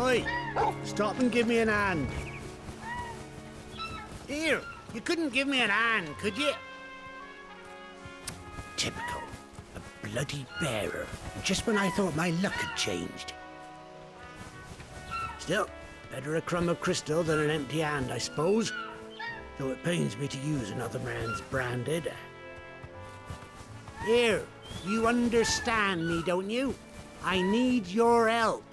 Oi! Stop and give me an hand. Here, you couldn't give me an hand, could you? Typical. A bloody bearer. Just when I thought my luck had changed. Still, better a crumb of crystal than an empty hand, I suppose. Though it pains me to use another man's branded. Here, you understand me, don't you? I need your help.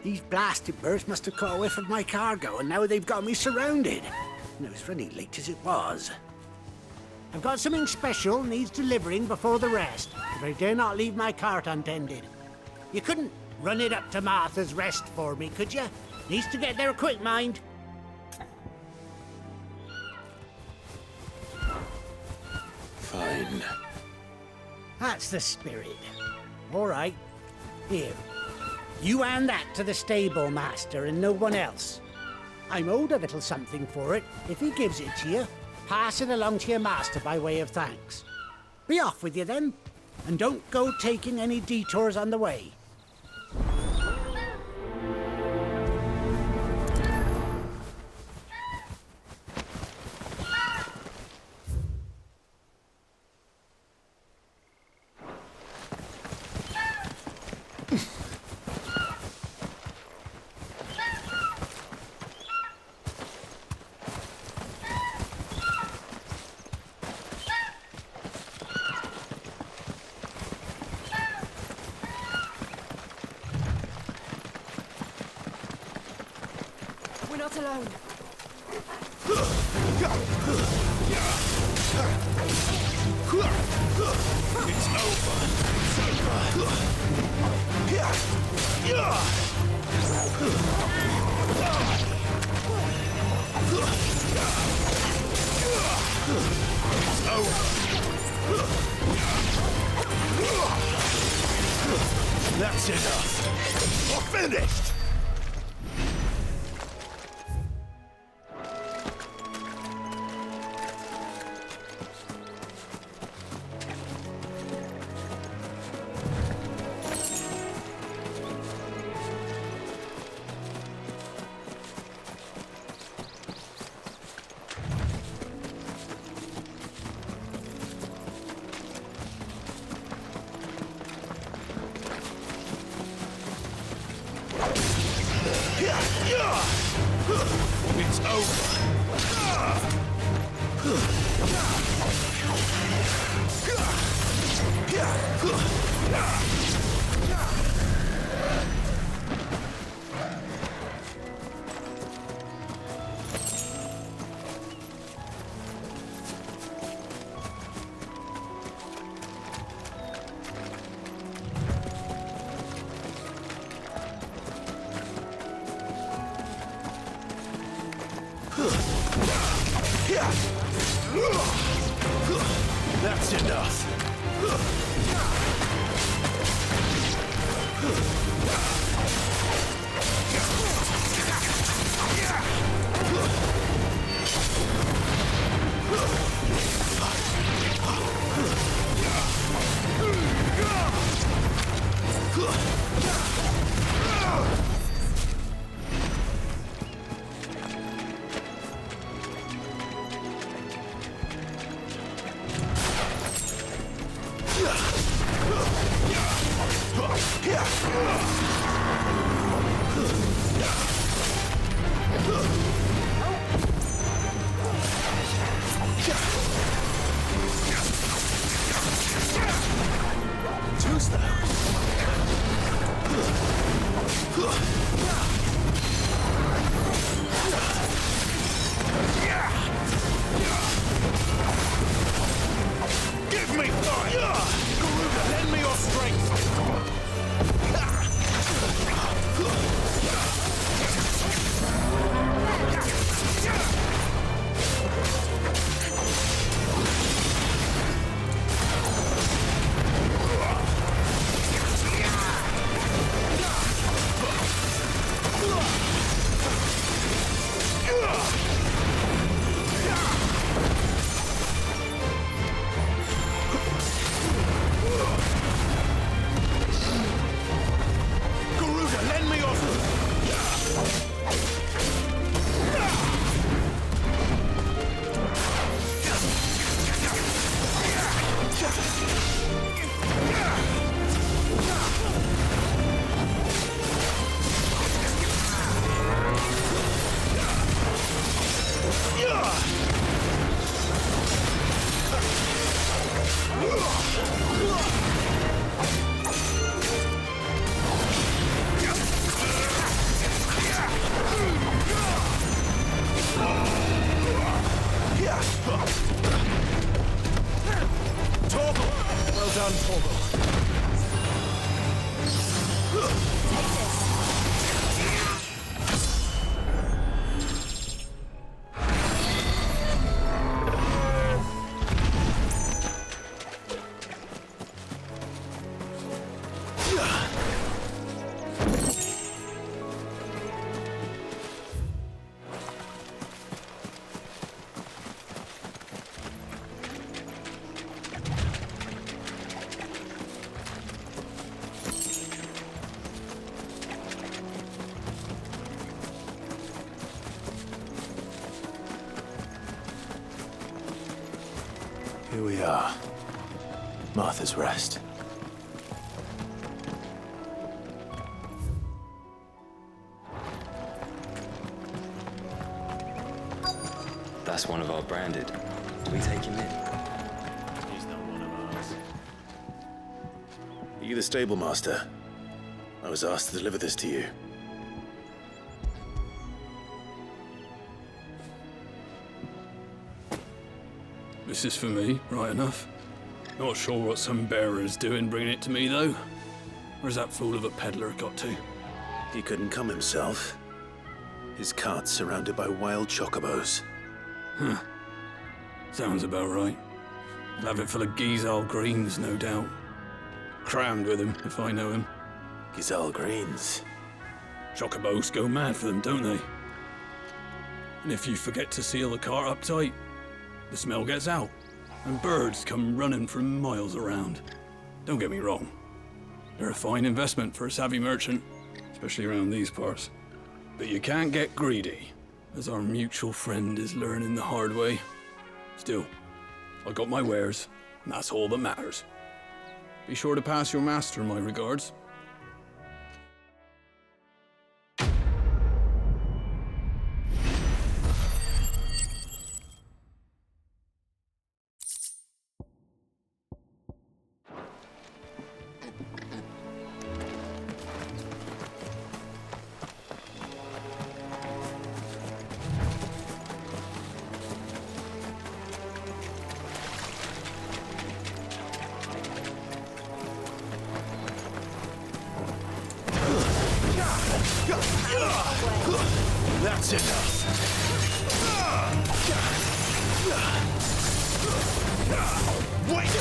These blasted birds must have caught a whiff of my cargo, and now they've got me surrounded. And it was running late as it was. I've got something special needs delivering before the rest, but I dare not leave my cart untended. You couldn't run it up to Martha's Rest for me, could you? Needs to get there quick, mind. Fine. That's the spirit. All right. Here. You hand that to the stable master and no one else. I'm owed a little something for it. If he gives it to you, pass it along to your master by way of thanks. Be off with you then, and don't go taking any detours on the way. We're not alone. It's over. That's enough. We're finished. It's That's enough. Give me fire! Garuda, lend me your strength! done, Torgal. Take this. Here we are. Martha's Rest. That's one of our branded. Do we take him in? He's not one of ours. Are you the stable master? I was asked to deliver this to you. This is for me, right enough. Not sure what some bearer's doing bringing it to me, though. Where's that fool of a peddler got to? He couldn't come himself. His cart's surrounded by wild chocobos. Sounds about right. He'll have it full of Gizal greens, no doubt. Crammed with him, if I know him. Gizal greens. Chocobos go mad for them, don't they? And if you forget to seal the cart up tight, the smell gets out, and birds come running from miles around. Don't get me wrong. They're a fine investment for a savvy merchant, especially around these parts. But you can't get greedy, as our mutual friend is learning the hard way. Still, I got my wares, and that's all that matters. Be sure to pass your master my regards. That's enough. Wait!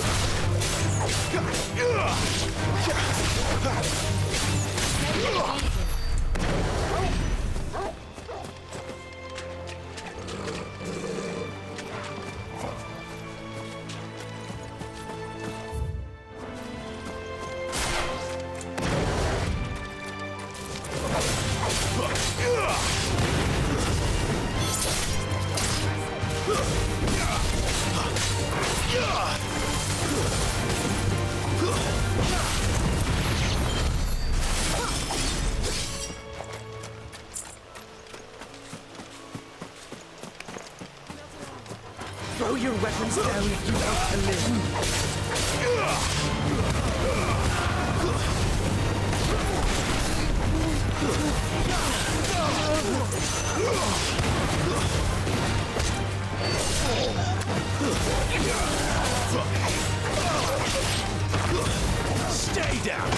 Throw your weapons down if you want to live. Stay down!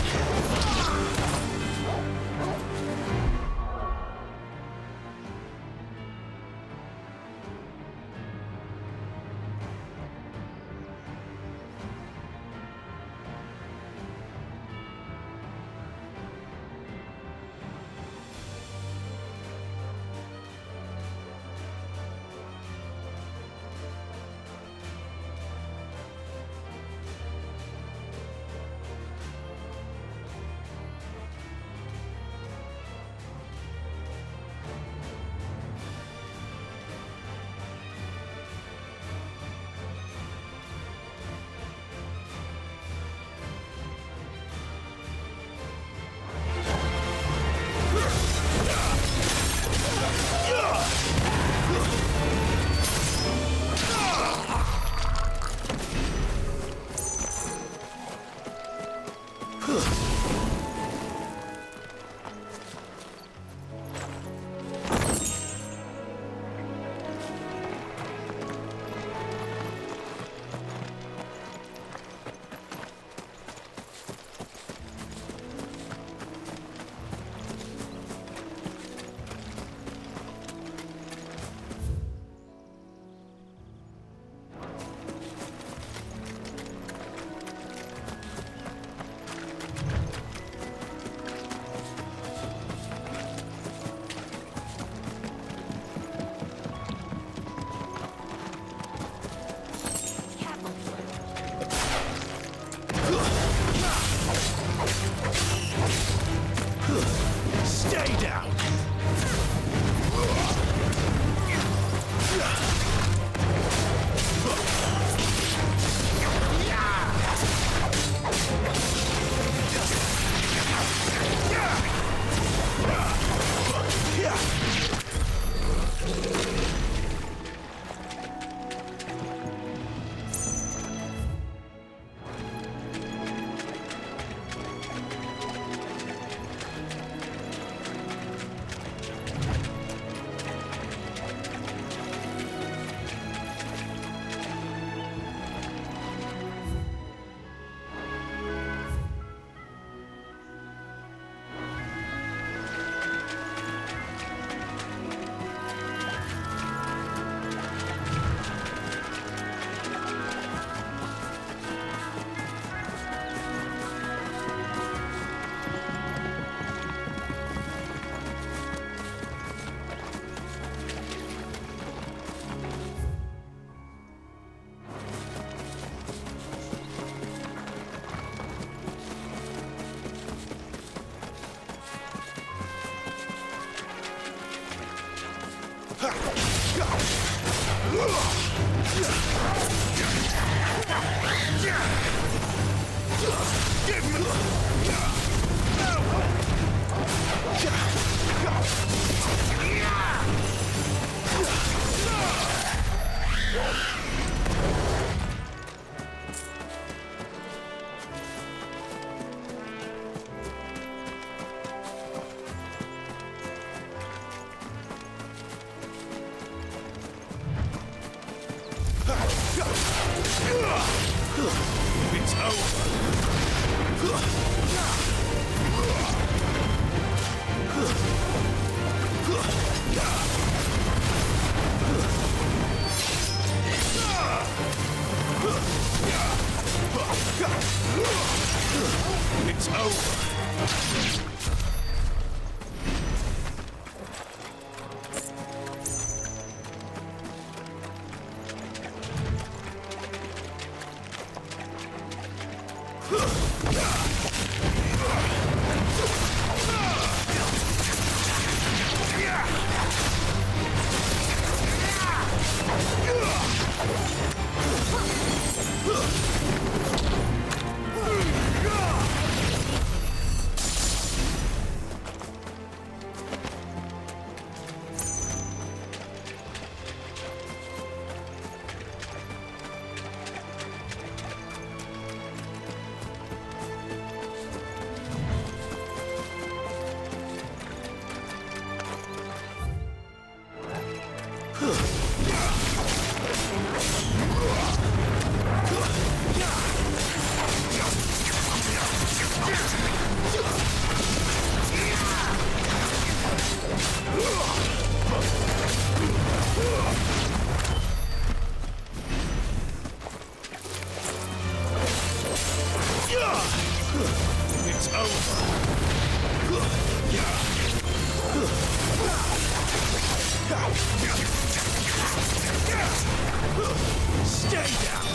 It's over. It's over. Stay down.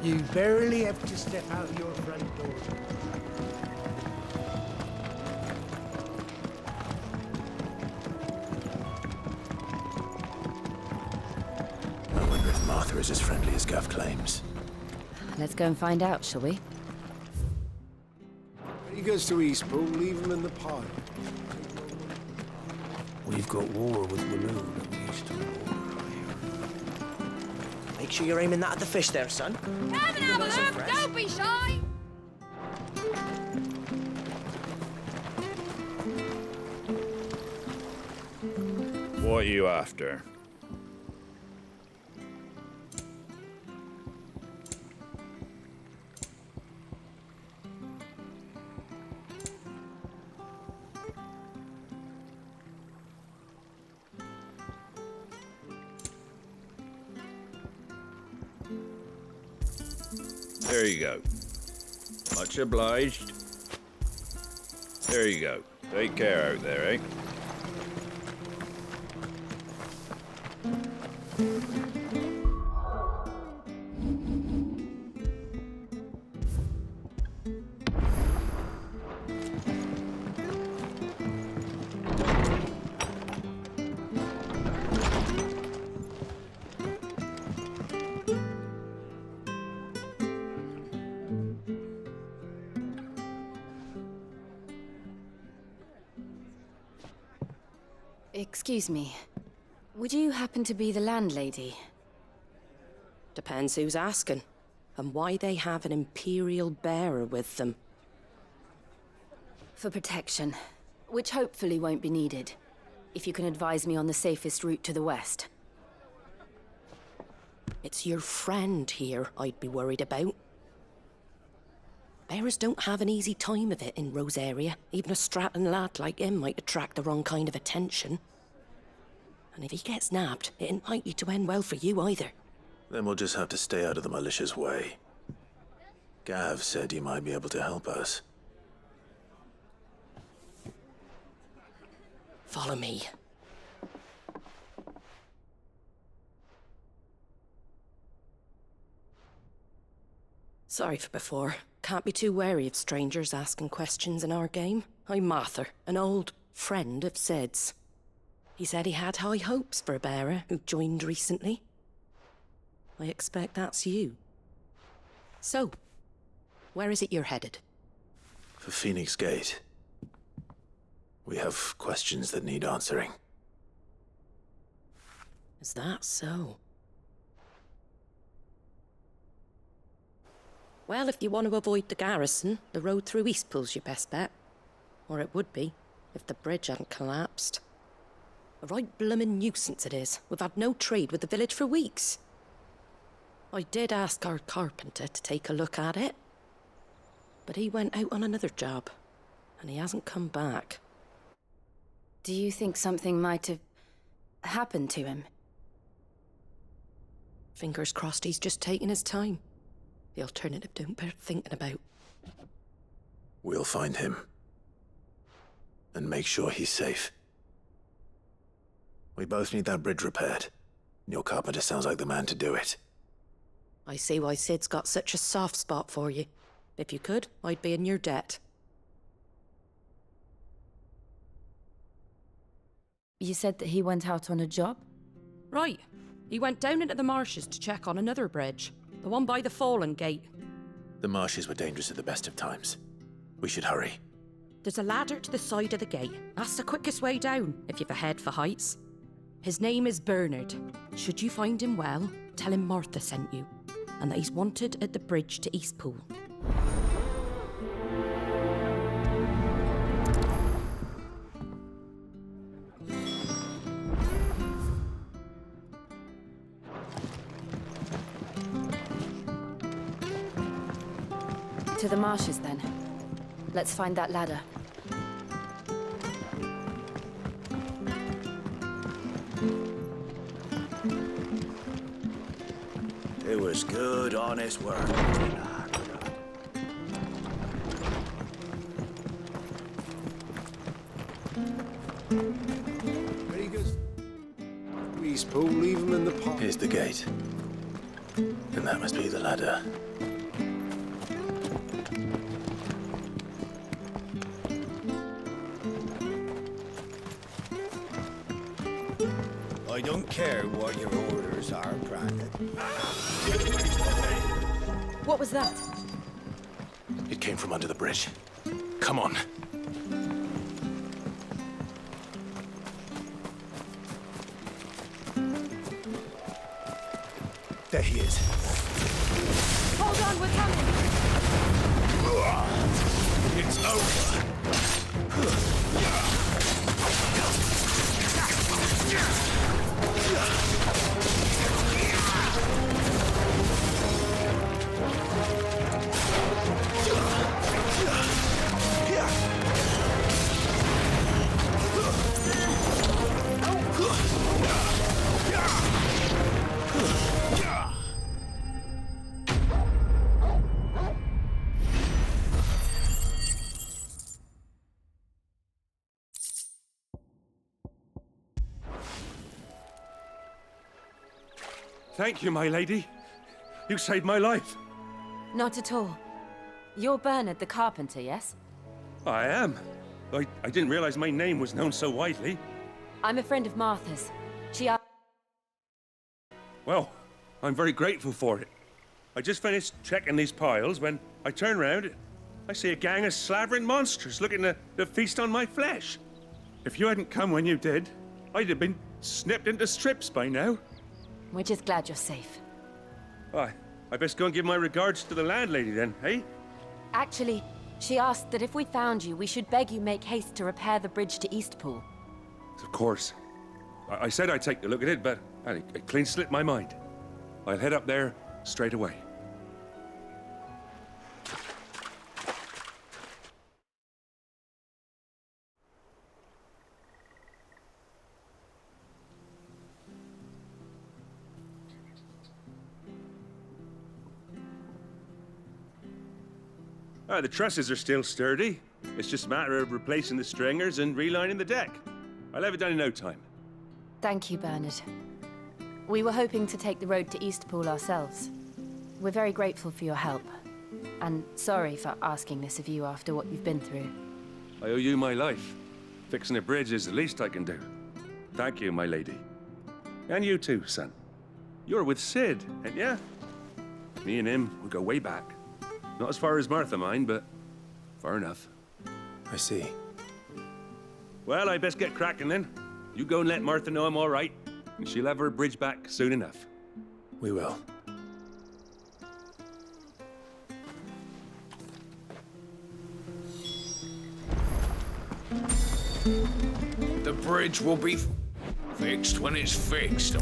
You barely have to step out your front door. I wonder if Martha is as friendly as Gav claims. Let's go and find out, shall we? When he goes to Eastpool, leave him in the pod. We've got war with Walloon and we used to war. Make sure you're aiming that at the fish there, son. Come and have a Nice and look, fresh. don't be shy. What are you after? There you go. Much obliged. There you go. Take care out there, eh? Excuse me. Would you happen to be the landlady? Depends who's asking, and why they have an Imperial bearer with them. For protection, which hopefully won't be needed. If you can advise me on the safest route to the west. It's your friend here I'd be worried about. Bearers don't have an easy time of it in Rose area. Even a strapping lad like him might attract the wrong kind of attention. And if he gets nabbed, it ain't likely to end well for you either. Then we'll just have to stay out of the malicious way. Gav said you might be able to help us. Follow me. Sorry for before. Can't be too wary of strangers asking questions in our game. I'm Martha, an old friend of Sid's. He said he had high hopes for a bearer who joined recently. I expect that's you. So, where is it you're headed? For Phoenix Gate. We have questions that need answering. Is that so? Well, if you want to avoid the garrison, the road through Eastpool's your best bet. Or it would be, if the bridge hadn't collapsed. A right bloomin' nuisance it is. We've had no trade with the village for weeks. I did ask our carpenter to take a look at it. But he went out on another job, and he hasn't come back. Do you think something might have happened to him? Fingers crossed he's just taking his time. The alternative don't bear thinking about. We'll find him. And make sure he's safe. We both need that bridge repaired. Your carpenter sounds like the man to do it. I see why Sid's got such a soft spot for you. If you could, I'd be in your debt. You said that he went out on a job? Right. He went down into the marshes to check on another bridge. The one by the Fallen Gate. The marshes were dangerous at the best of times. We should hurry. There's a ladder to the side of the gate. That's the quickest way down, if you've a head for heights. His name is Bernard. Should you find him well, tell him Martha sent you, and that he's wanted at the bridge to Eastpool. To the marshes, then. Let's find that ladder. It was good, honest work. Ready, goes. Eastpool, leave him in the pot. Here's the gate. And that must be the ladder. I don't care what your orders are, Brandon. What was that? It came from under the bridge. Come on. There he is. Hold on, we're coming! It's over. Thank you, my lady. You saved my life. Not at all. You're Bernard the carpenter, yes? I am. I didn't realize my name was known so widely. I'm a friend of Martha's. She asked... Well, I'm very grateful for it. I just finished checking these piles when I turn around. I see a gang of slavering monsters looking to feast on my flesh. If you hadn't come when you did, I'd have been snipped into strips by now. We're just glad you're safe. I best go and give my regards to the landlady then, eh? Actually, she asked that if we found you, we should beg you make haste to repair the bridge to Eastpool. Of course. I said I'd take a look at it, but it clean slipped my mind. I'll head up there straight away. The trusses are still sturdy. It's just a matter of replacing the stringers and relining the deck. I'll have it done in no time. Thank you, Bernard. We were hoping to take the road to Eastpool ourselves. We're very grateful for your help. And sorry for asking this of you after what you've been through. I owe you my life. Fixing a bridge is the least I can do. Thank you, my lady. And you too, son. You're with Sid, ain't ya? Me and him, we go way back. Not as far as Martha, mind, but far enough. I see. Well, I best get cracking then. You go and let Martha know I'm all right, and she'll have her bridge back soon enough. We will. The bridge will be fixed when it's fixed.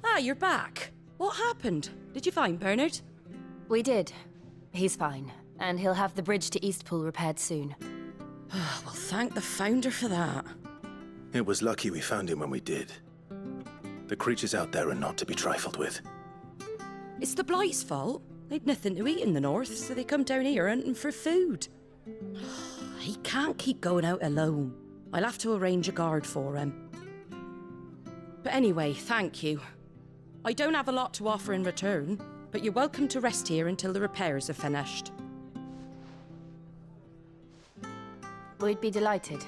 Ah, you're back. What happened? Did you find Bernard? We did. He's fine, and he'll have the bridge to Eastpool repaired soon. Well, thank the Founder for that. It was lucky we found him when we did. The creatures out there are not to be trifled with. It's the Blight's fault. They'd nothing to eat in the north, so they come down here hunting for food. He can't keep going out alone. I'll have to arrange a guard for him. But anyway, thank you. I don't have a lot to offer in return, but you're welcome to rest here until the repairs are finished. We'd be delighted.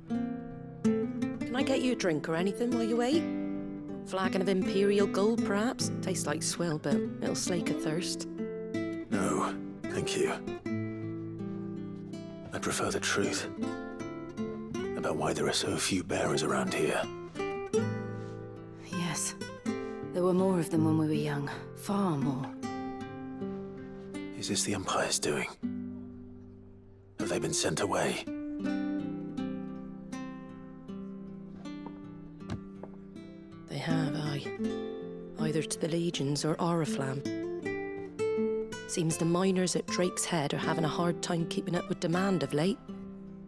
Can I get you a drink or anything while you wait? Flagon of Imperial Gold, perhaps? Tastes like swill, but it'll slake a thirst. No, thank you. I prefer the truth about why there are so few bearers around here. Yes. There were more of them when we were young. Far more. Is this the Empire's doing? Have they been sent away? They have, aye. Either to the Legions or Oriflamme. Seems the miners at Drake's Head are having a hard time keeping up with demand of late,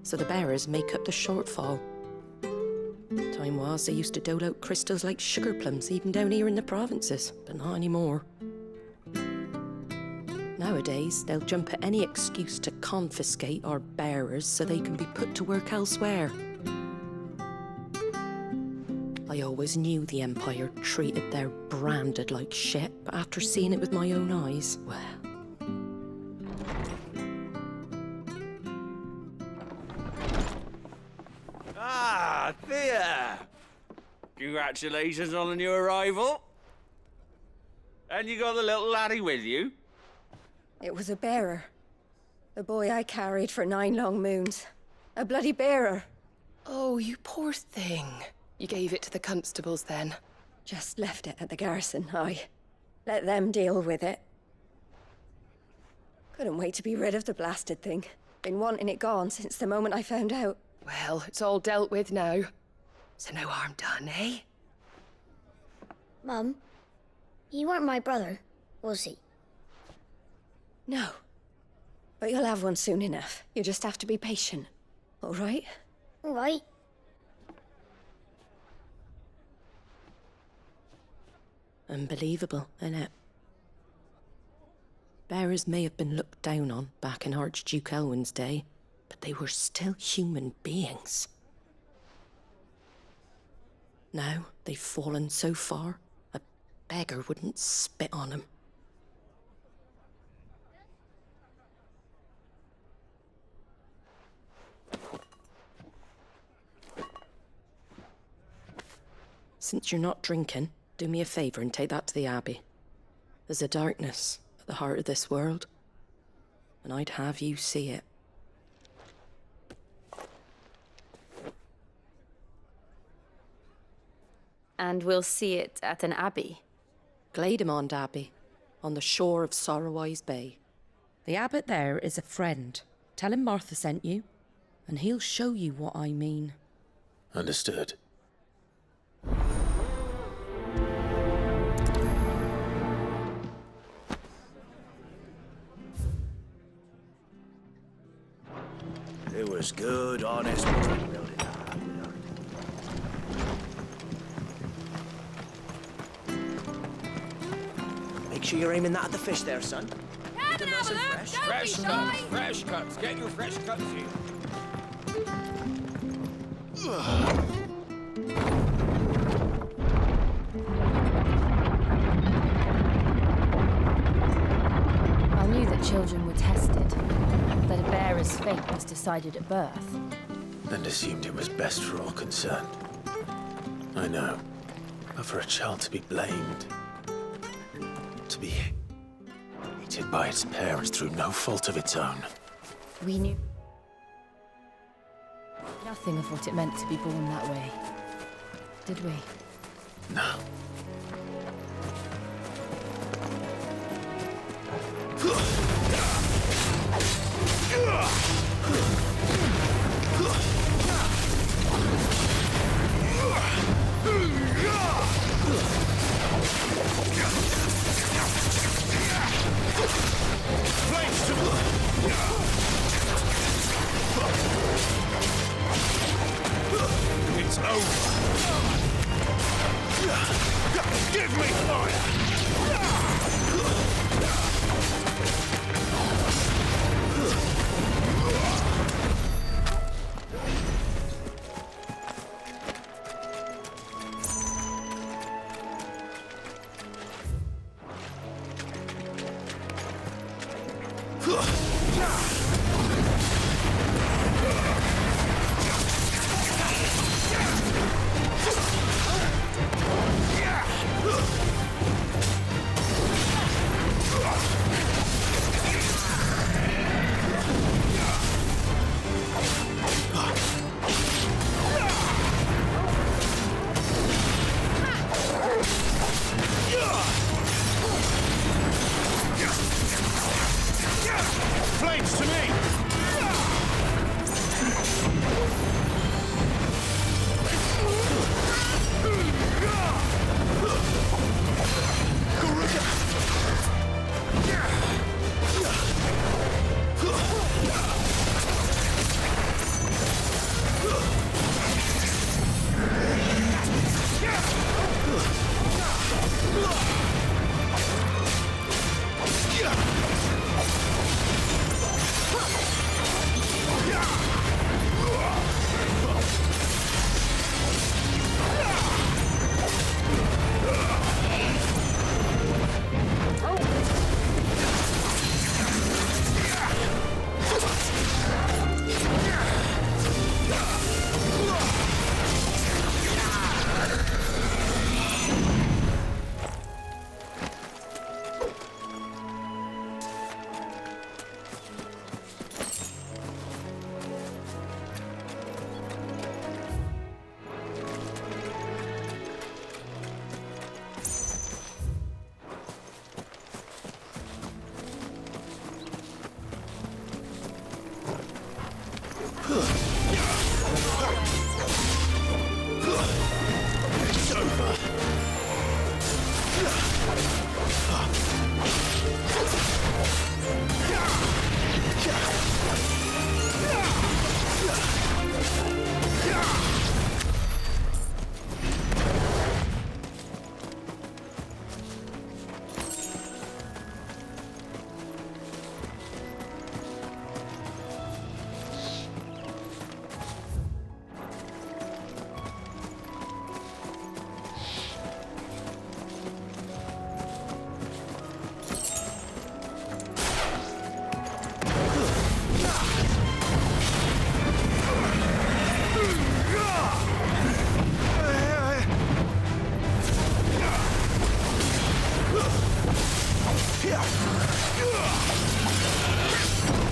so the bearers make up the shortfall. Time was they used to dole out crystals like sugar plums even down here in the provinces, but not anymore. Nowadays, they'll jump at any excuse to confiscate our bearers so they can be put to work elsewhere. I always knew the Empire treated their branded like shit, but after seeing it with my own eyes, well... Ah, Thea! Congratulations on the new arrival. And you got the little laddie with you? It was a bearer. The boy I carried for 9 long moons. A bloody bearer. Oh, you poor thing. You gave it to the constables then? Just left it at the garrison, let them deal with it. Couldn't wait to be rid of the blasted thing. Been wanting it gone since the moment I found out. Well, it's all dealt with now. So no harm done, eh? Mum, he weren't my brother, was he? No. But you'll have one soon enough. You just have to be patient. All right? All right. Unbelievable, innit? Bearers may have been looked down on back in Archduke Elwin's day, but they were still human beings. Now they've fallen so far, a beggar wouldn't spit on them. Since you're not drinking, do me a favor and take that to the Abbey. There's a darkness at the heart of this world, and I'd have you see it. And we'll see it at an abbey? Glademond Abbey, on the shore of Sorrowwise Bay. The abbot there is a friend. Tell him Martha sent you, and he'll show you what I mean. Understood. It was good, honest building that. Make sure you're aiming that at the fish there, son. Fresh cuts, fresh cuts. Get your fresh cuts here. I knew that children were tested, that a bearer's fate was decided at birth. And assumed it was best for all concerned. I know. But for a child to be blamed, to be hated by its parents through no fault of its own. We knew nothing of what it meant to be born that way, did we? No. It's over. Give me flames to me!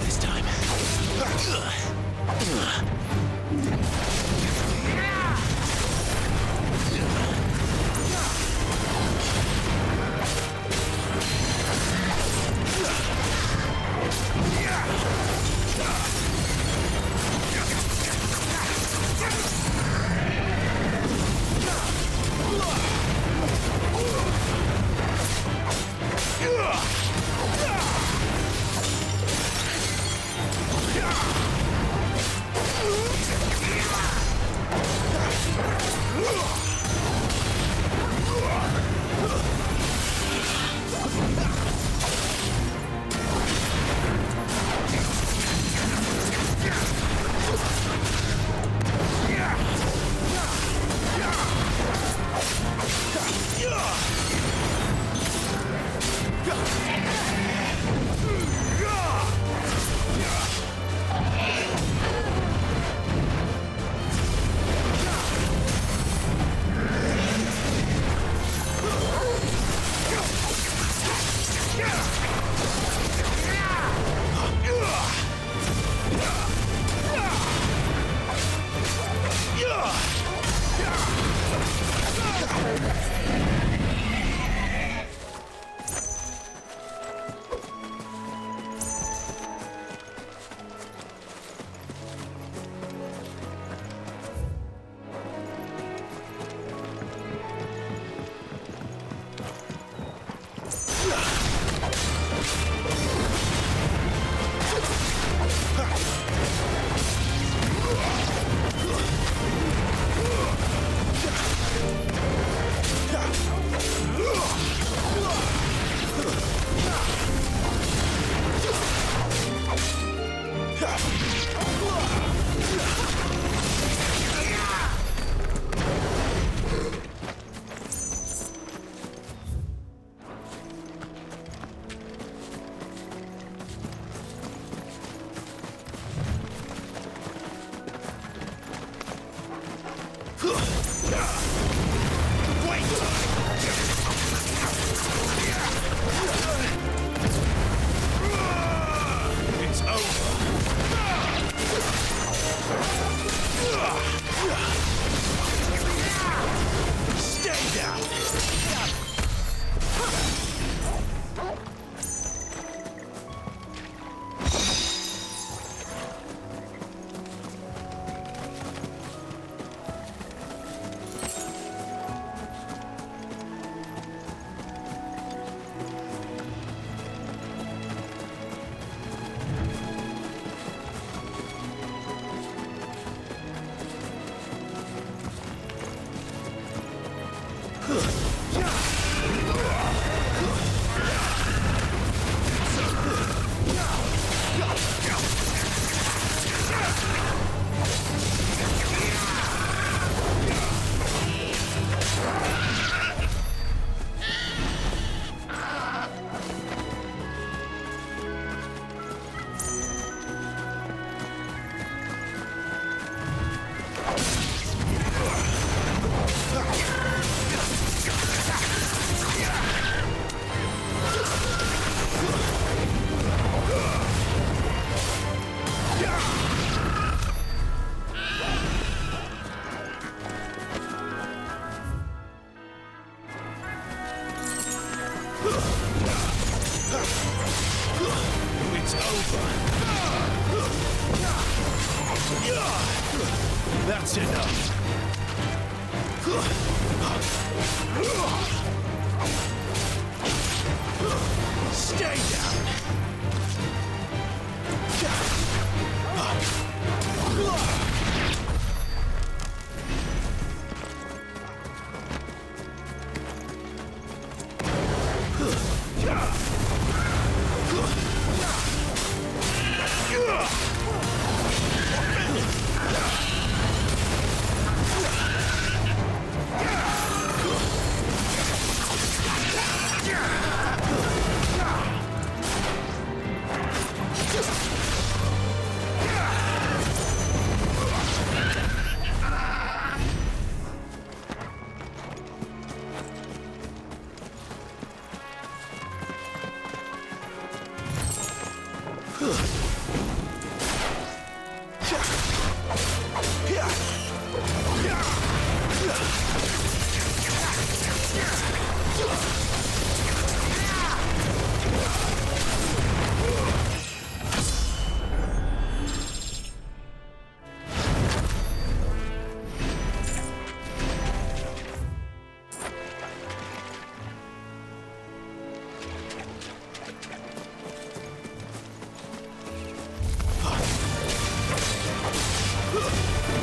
This time. That's enough. Stay down.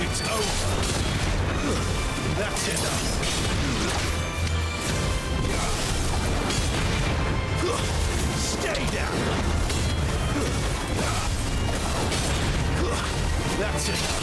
It's over. That's enough. Stay down. That's enough.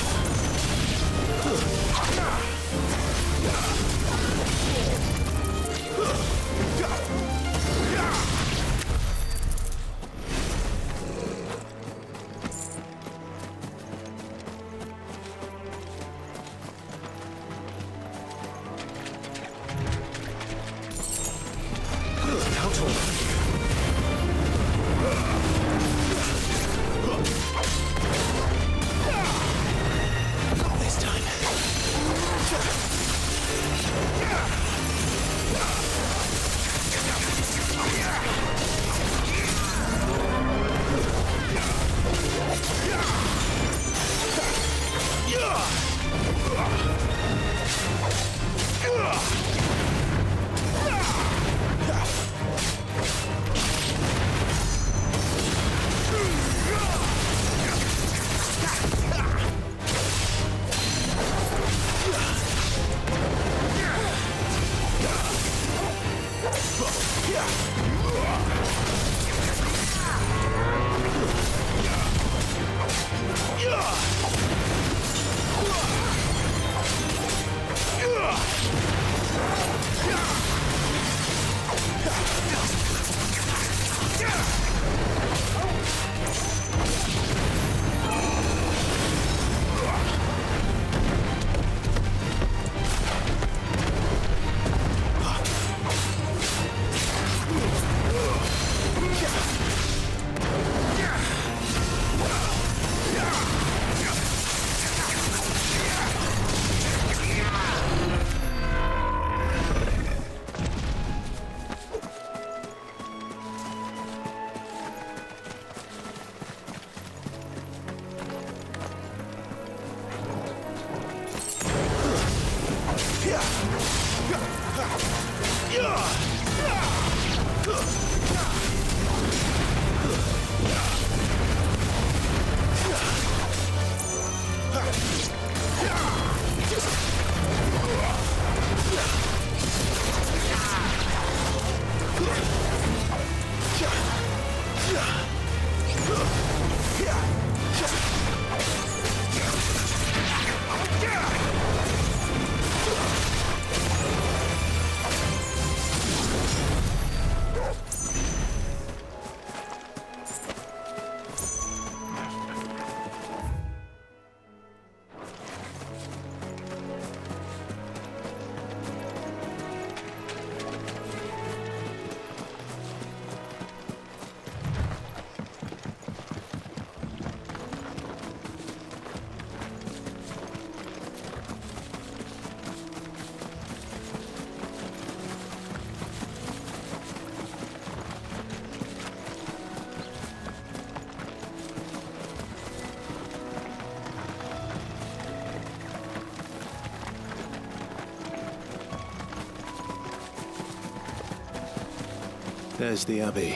There's the Abbey.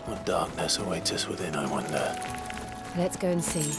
What darkness awaits us within, I wonder? Let's go and see.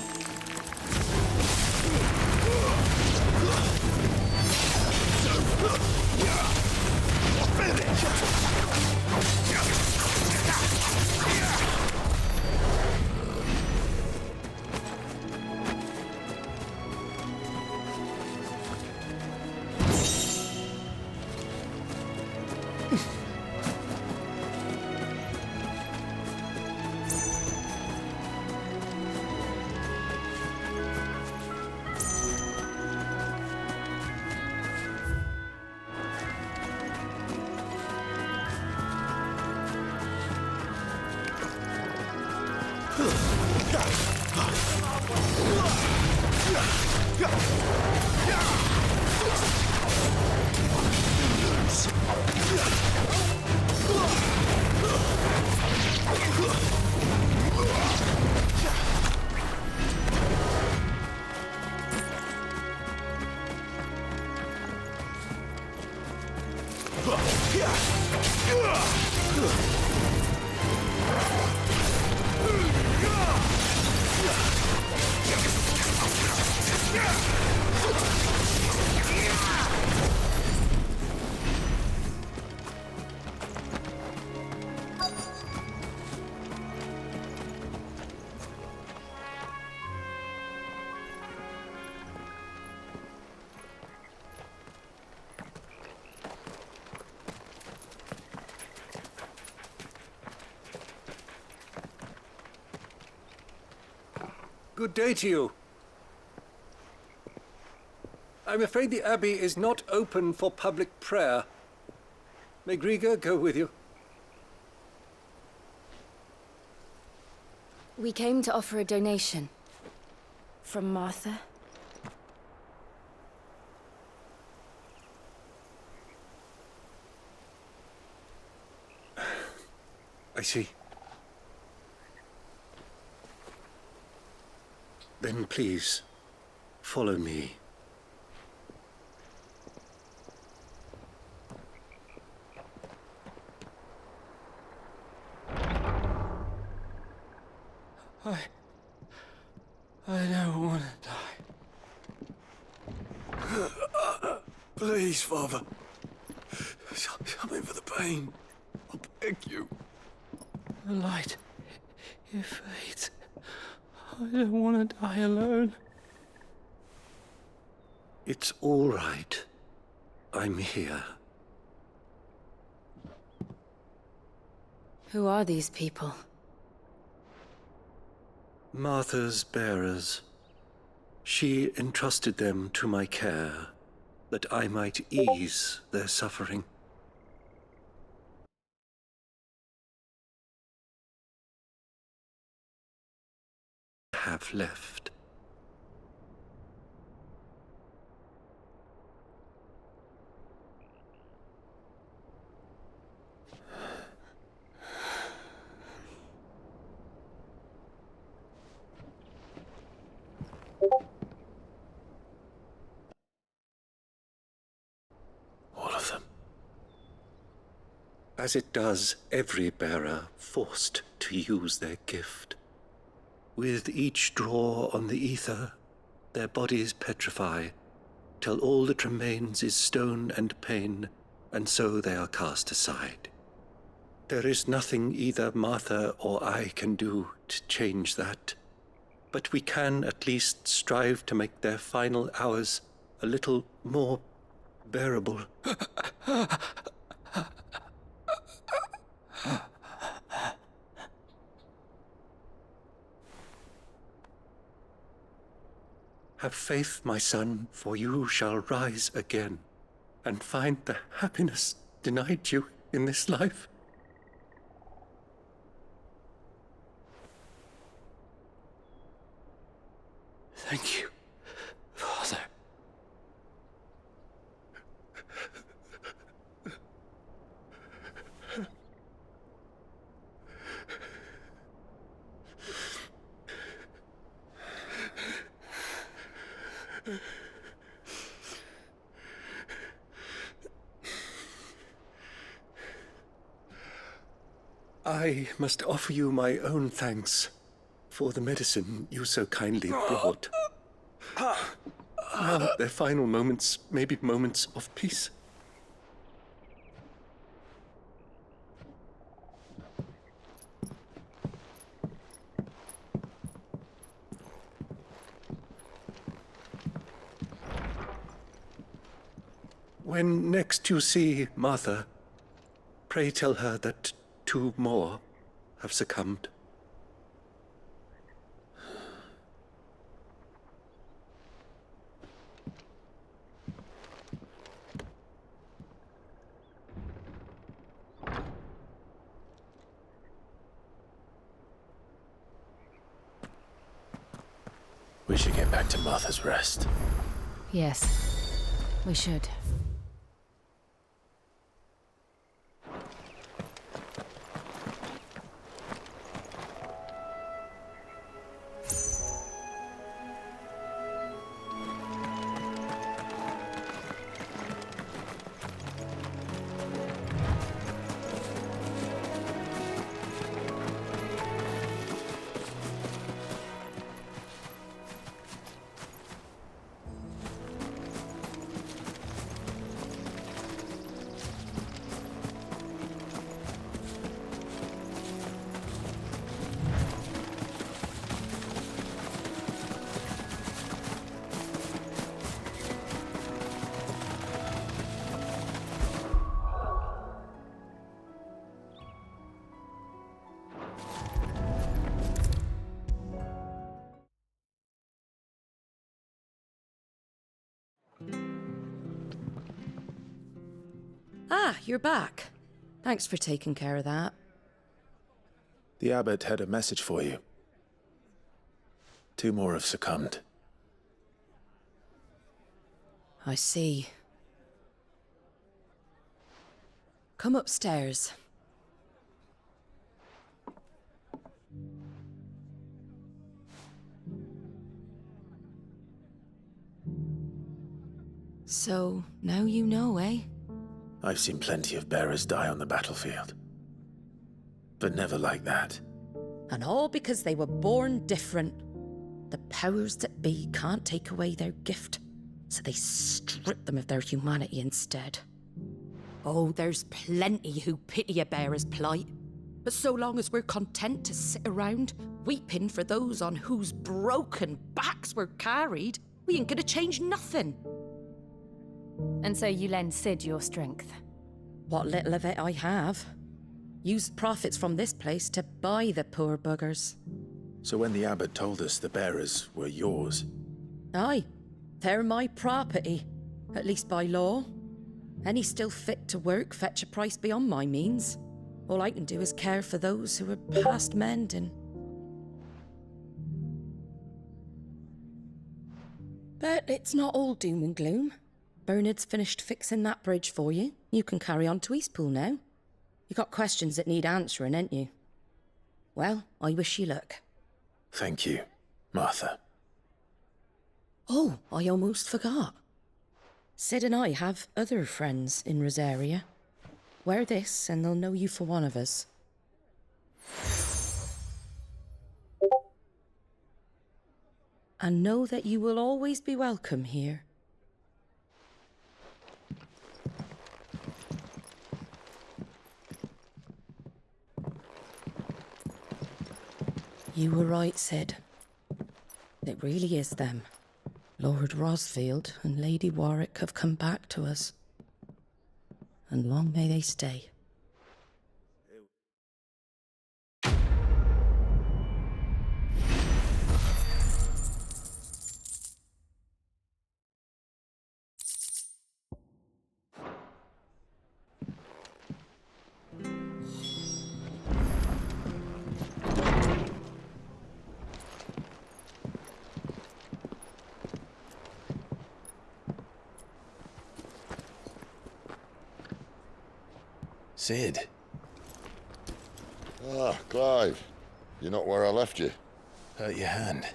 Good day to you. I'm afraid the Abbey is not open for public prayer. May Griga go with you? We came to offer a donation. From Martha. I see. Then please, follow me. I don't want to die. Please, Father. Something for the pain. I beg you. The light, it fades. I don't want to die alone. It's all right. I'm here. Who are these people? Martha's bearers. She entrusted them to my care, that I might ease their suffering. Have left. All of them. As it does every bearer forced to use their gift. With each draw on the ether, their bodies petrify, till all that remains is stone and pain, and so they are cast aside. There is nothing either Martha or I can do to change that, but we can at least strive to make their final hours a little more bearable. Have faith, my son, for you shall rise again, and find the happiness denied you in this life. Thank you, Father. I must offer you my own thanks for the medicine you so kindly brought. Now their final moments may be moments of peace. When next you see Martha, pray tell her that 2 more have succumbed. we should get back to Martha's Rest. Yes, we should. Ah, you're back. Thanks for taking care of that. The abbot had a message for you. 2 more have succumbed. I see. Come upstairs. So, now you know, eh? I've seen plenty of bearers die on the battlefield. But never like that. And all because they were born different. The powers that be can't take away their gift, so they strip them of their humanity instead. Oh, there's plenty who pity a bearer's plight. But so long as we're content to sit around, weeping for those on whose broken backs we're carried, we ain't gonna change nothing. And so you lend Sid your strength? What little of it I have. Used profits from this place to buy the poor buggers. So when the abbot told us the bearers were yours... Aye, they're my property, at least by law. Any still fit to work fetch a price beyond my means. All I can do is care for those who are past mending. But it's not all doom and gloom. Bernard's finished fixing that bridge for you. You can carry on to Eastpool now. You got questions that need answering, ain't you? Well, I wish you luck. Thank you, Martha. Oh, I almost forgot. Sid and I have other friends in Rosaria. Wear this and they'll know you for one of us. And know that you will always be welcome here. You were right, Sid. It really is them. Lord Rosfield and Lady Warwick have come back to us. And long may they stay. Sid. Ah, Clive. You're not where I left you. Hurt your hand.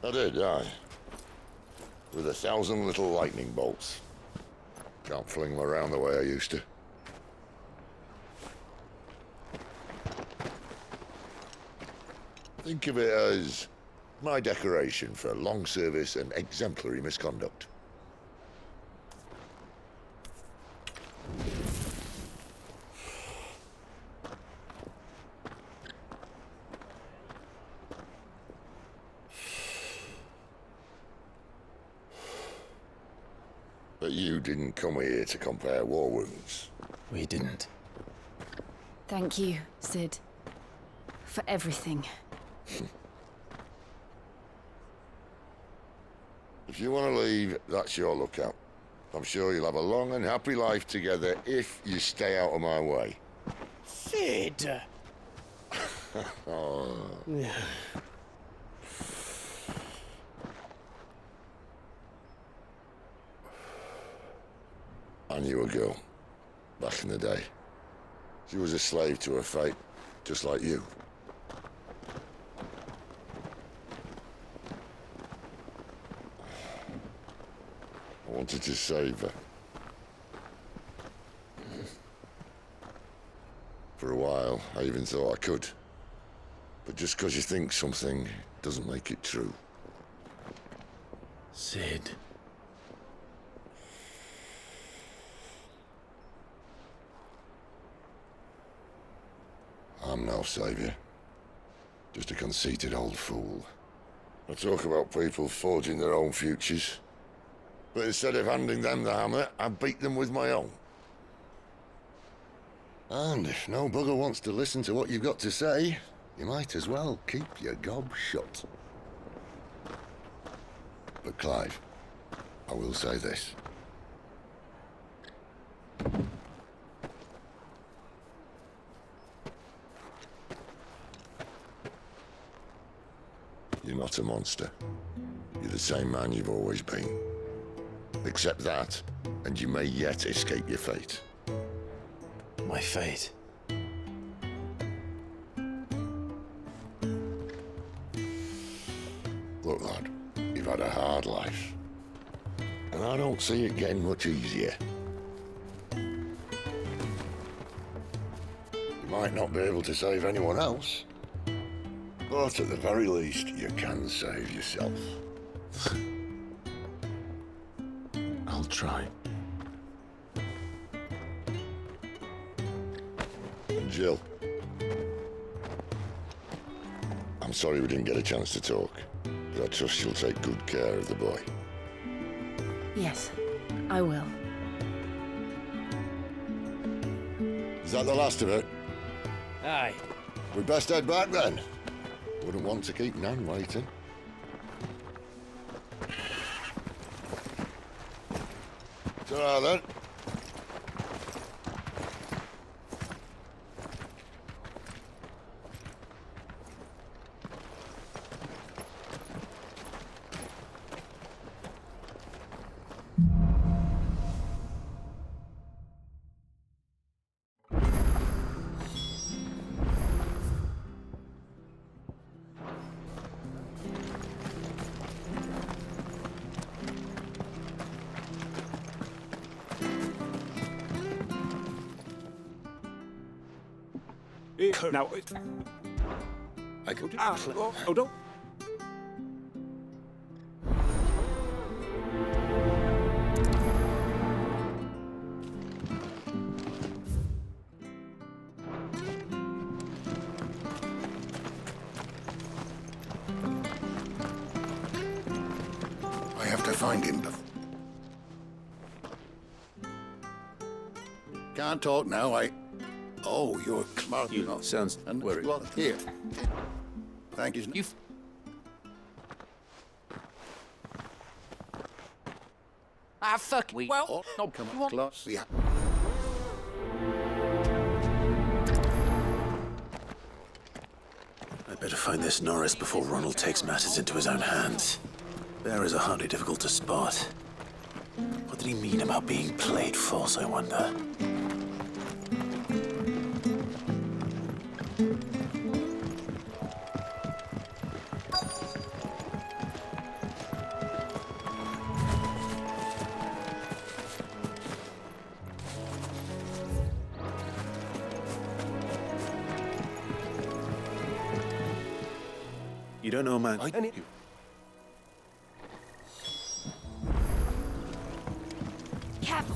I did, aye. With 1,000 little lightning bolts. Can't fling them around the way I used to. Think of it as my decoration for long service and exemplary misconduct. But you didn't come here to compare war wounds. We didn't. Thank you, Sid. For everything. If you want to leave, that's your lookout. I'm sure you'll have a long and happy life together if you stay out of my way. Sid! Oh. I knew a girl back in the day. She was a slave to her fate, just like you. I wanted to save her. For a while, I even thought I could. But just because you think something doesn't make it true. Sid. I'm no savior. Just a conceited old fool. I talk about people forging their own futures. But instead of handing them the hammer, I beat them with my own. And if no bugger wants to listen to what you've got to say, you might as well keep your gob shut. But Clive, I will say this. You're not a monster. You're the same man you've always been. Accept that, and you may yet escape your fate. My fate? Look, lad, you've had a hard life. And I don't see it getting much easier. You might not be able to save anyone else, but at the very least, you can save yourself. I'll try. Jill. I'm sorry we didn't get a chance to talk, but I trust you'll take good care of the boy. Yes, I will. Is that the last of it? Aye. We best head back then. Wouldn't want to keep Nan waiting. Ta-ra then. Now, I could. Hold on. I have to find him. Can't talk now, Oh, you're Clark. You know, sounds and worried. Well, here. Thank you. Fuck. Well, no, come on, close. Yeah. I'd better find this Norris before Ronald takes matters into his own hands. Bearers are hardly difficult to spot. What did he mean about being played false, I wonder? You don't know, man. I need you. Careful.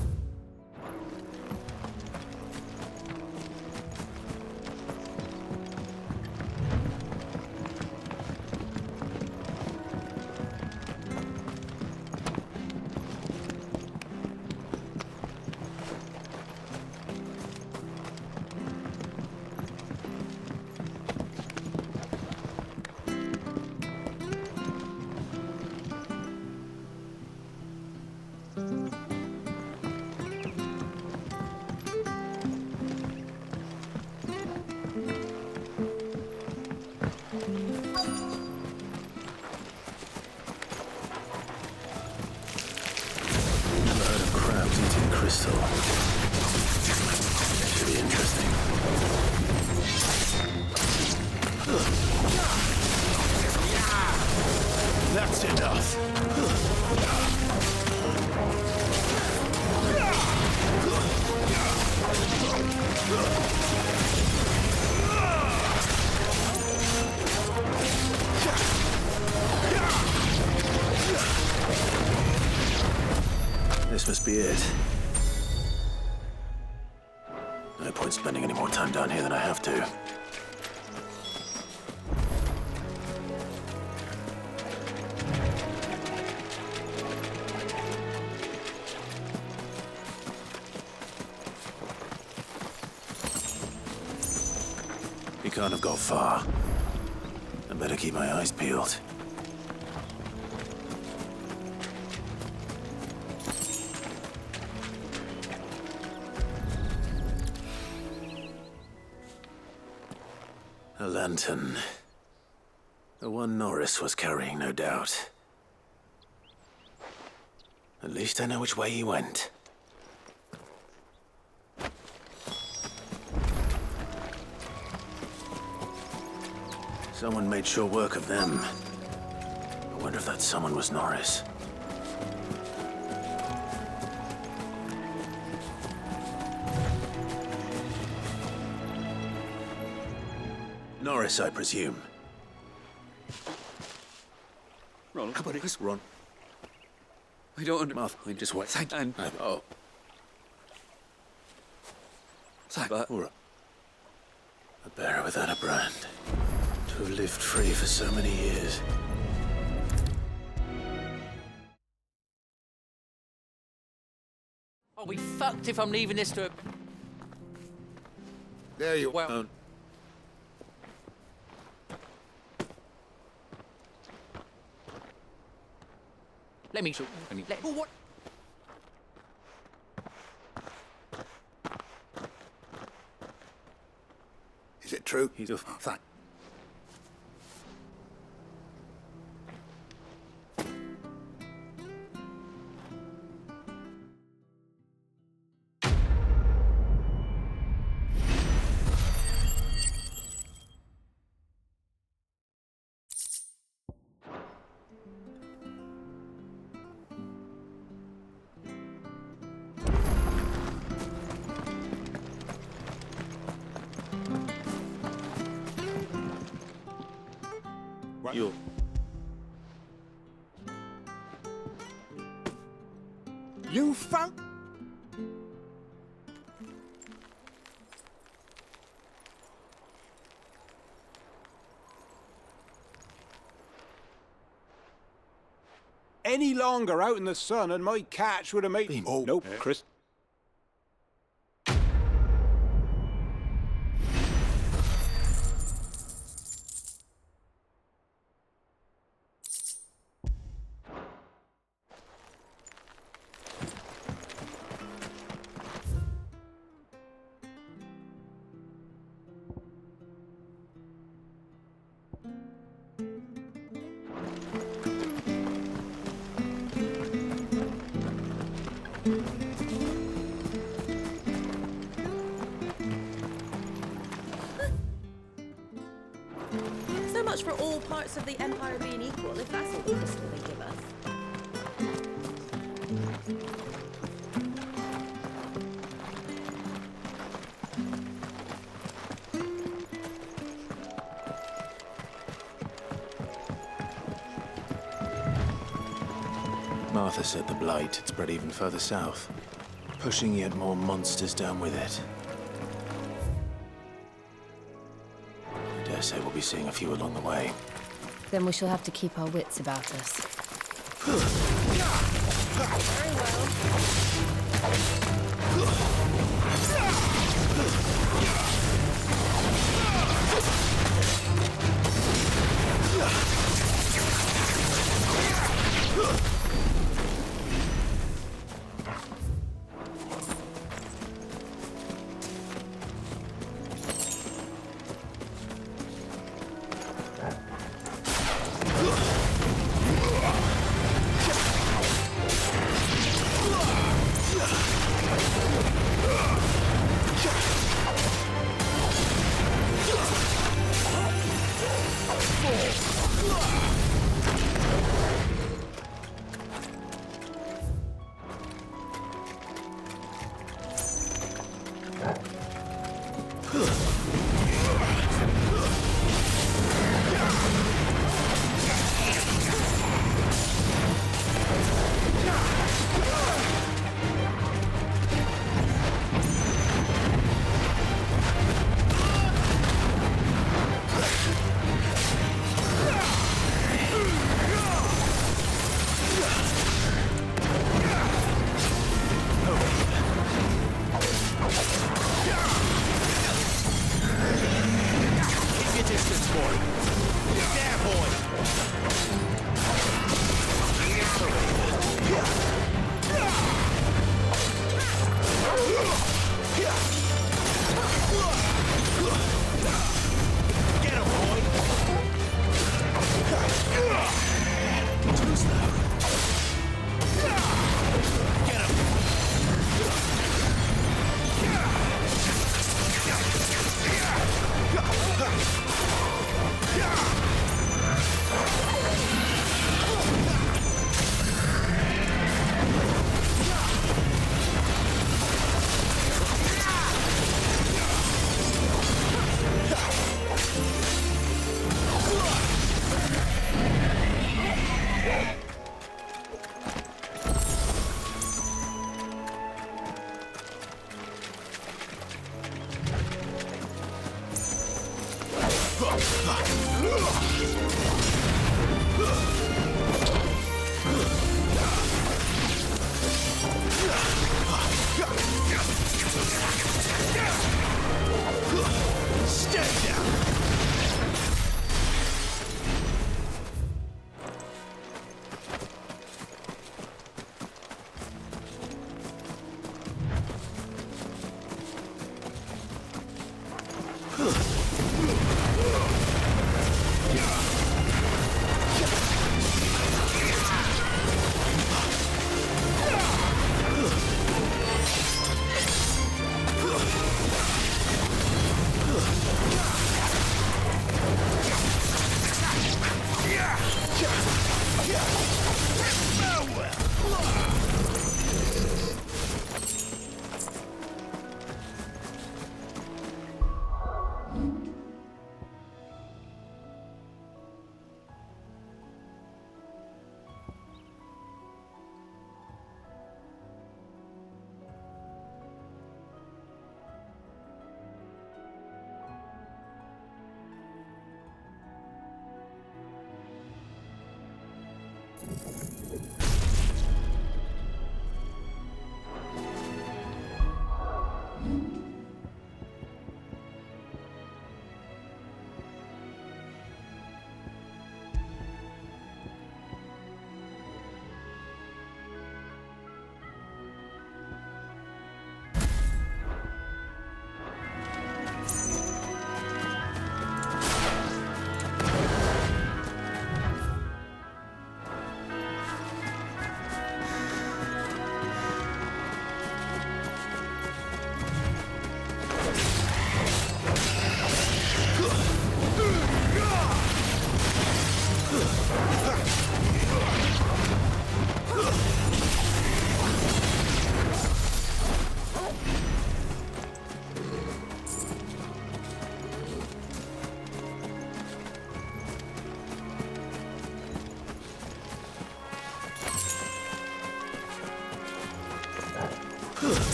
enough. This must be it. No point spending any more time down here than I have to. He can't have got far. I better keep my eyes peeled. A lantern. The one Norris was carrying, no doubt. At least I know which way he went. Someone made sure work of them. I wonder if that someone was Norris. Norris, I presume. Ron, come on, Where's Ron? I don't under... Martha, just wait. Thank you. Oh. But... All right. A bearer without a brand. To have lived free for so many years. I'll be fucked if I'm leaving this to a... There you well, are. Let me... oh, what? Is it true? He's a... Thank. You... You found... Any longer out in the sun and my catch would have made... Oh, nope, Chris. So much for all parts of the Empire being equal, if that's all the crystal they give us. Martha said the blight had spread even further south, pushing yet more monsters down with it. I dare say we'll be seeing a few along the way. Then we shall have to keep our wits about us. Very well.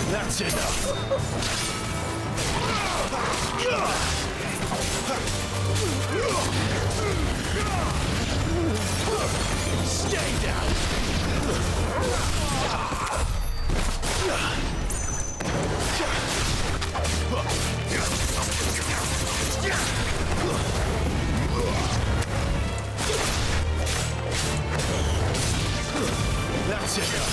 That's enough. Stay down. That's enough.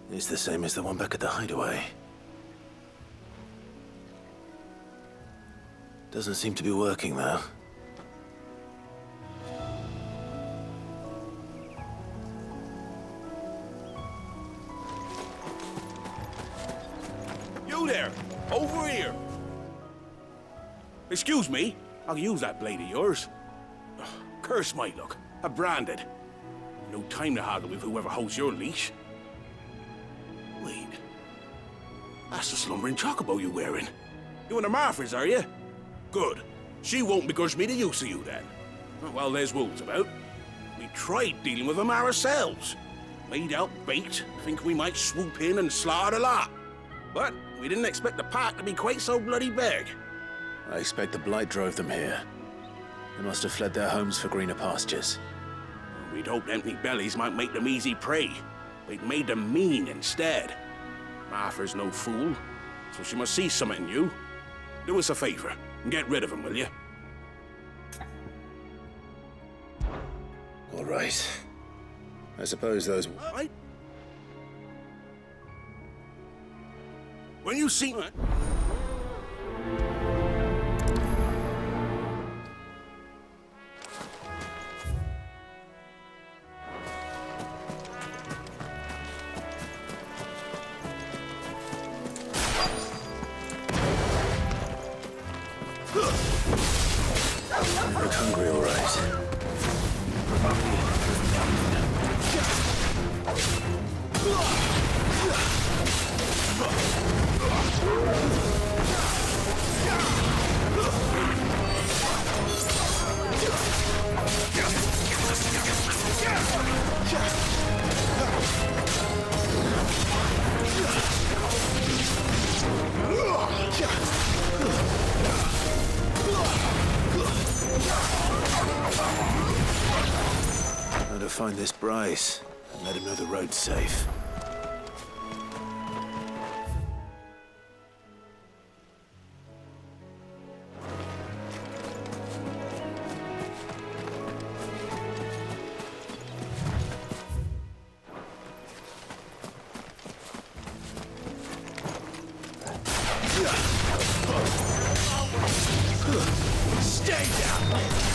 It's the same as the one back at the hideaway. Doesn't seem to be working, though. You there! Over here! Excuse me, I'll use that blade of yours. Ugh, curse my luck. I'm branded. No time to haggle with whoever holds your leash. Wait. That's the slumbering chocobo you're wearing. You and the Marthas, are you? Good. She won't begrudge me the use of you, then. Well, there's wolves about. We tried dealing with them ourselves. Made out bait, think we might swoop in and slaughter the lot. But we didn't expect the pack to be quite so bloody big. I expect the blight drove them here. They must have fled their homes for greener pastures. We'd hoped empty bellies might make them easy prey. They'd made them mean instead. Martha's no fool, so she must see something in you. Do us a favor and get rid of them, will you? All right. I suppose those... Right? When you see... Look hungry, all right. find this Bryce and let him know the road's safe. Stay down!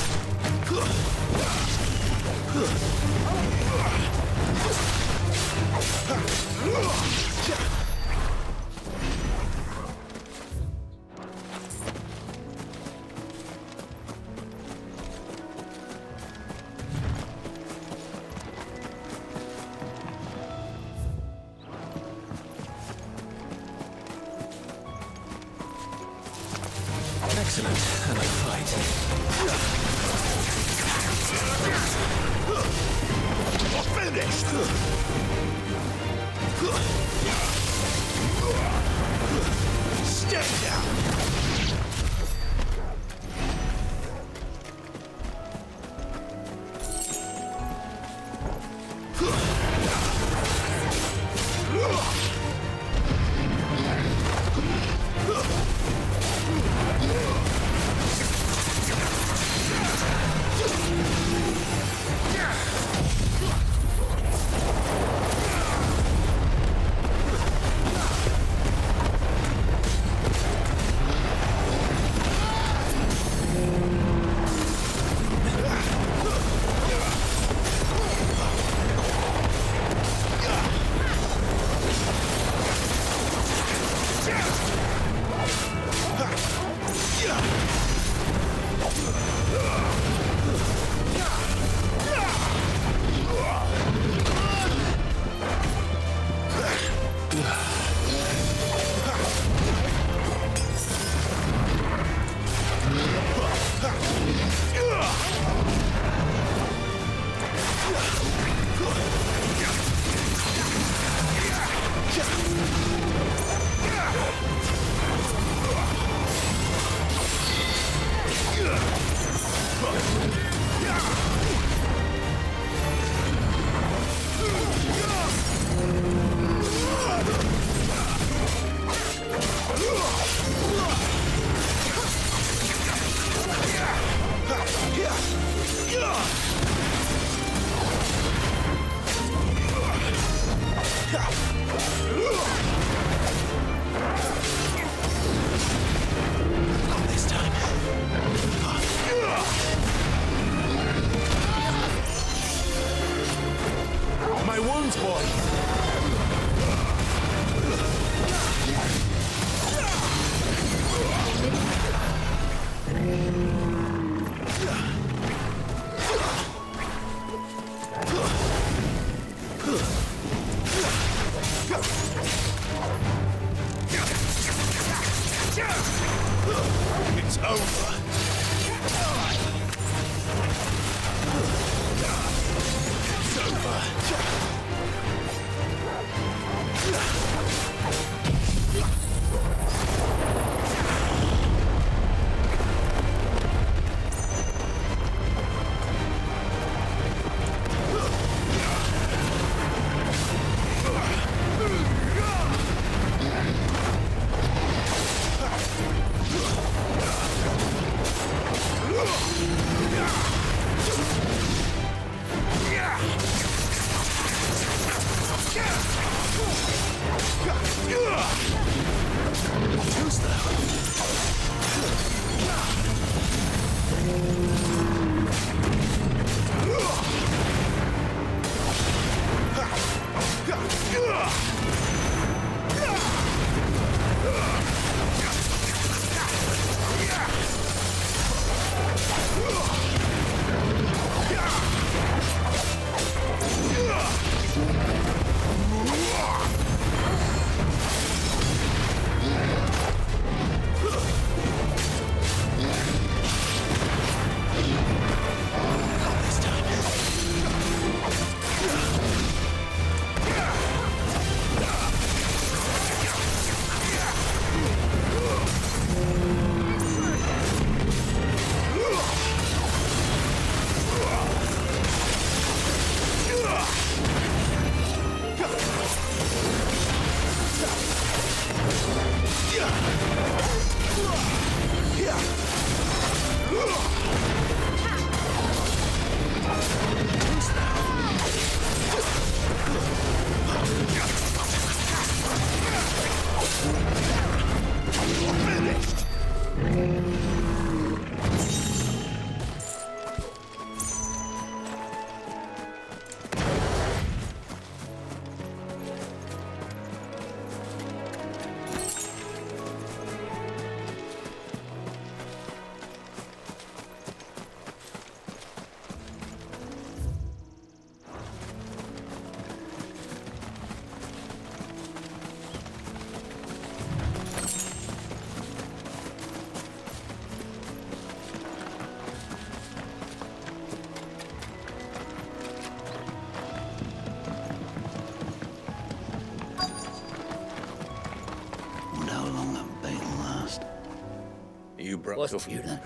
for What's stuff. you then?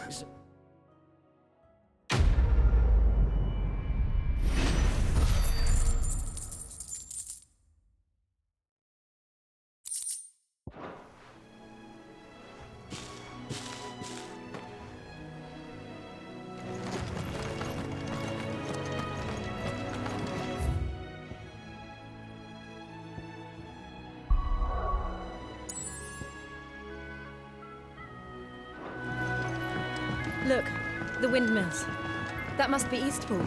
Look, the windmills. That must be Eastpool.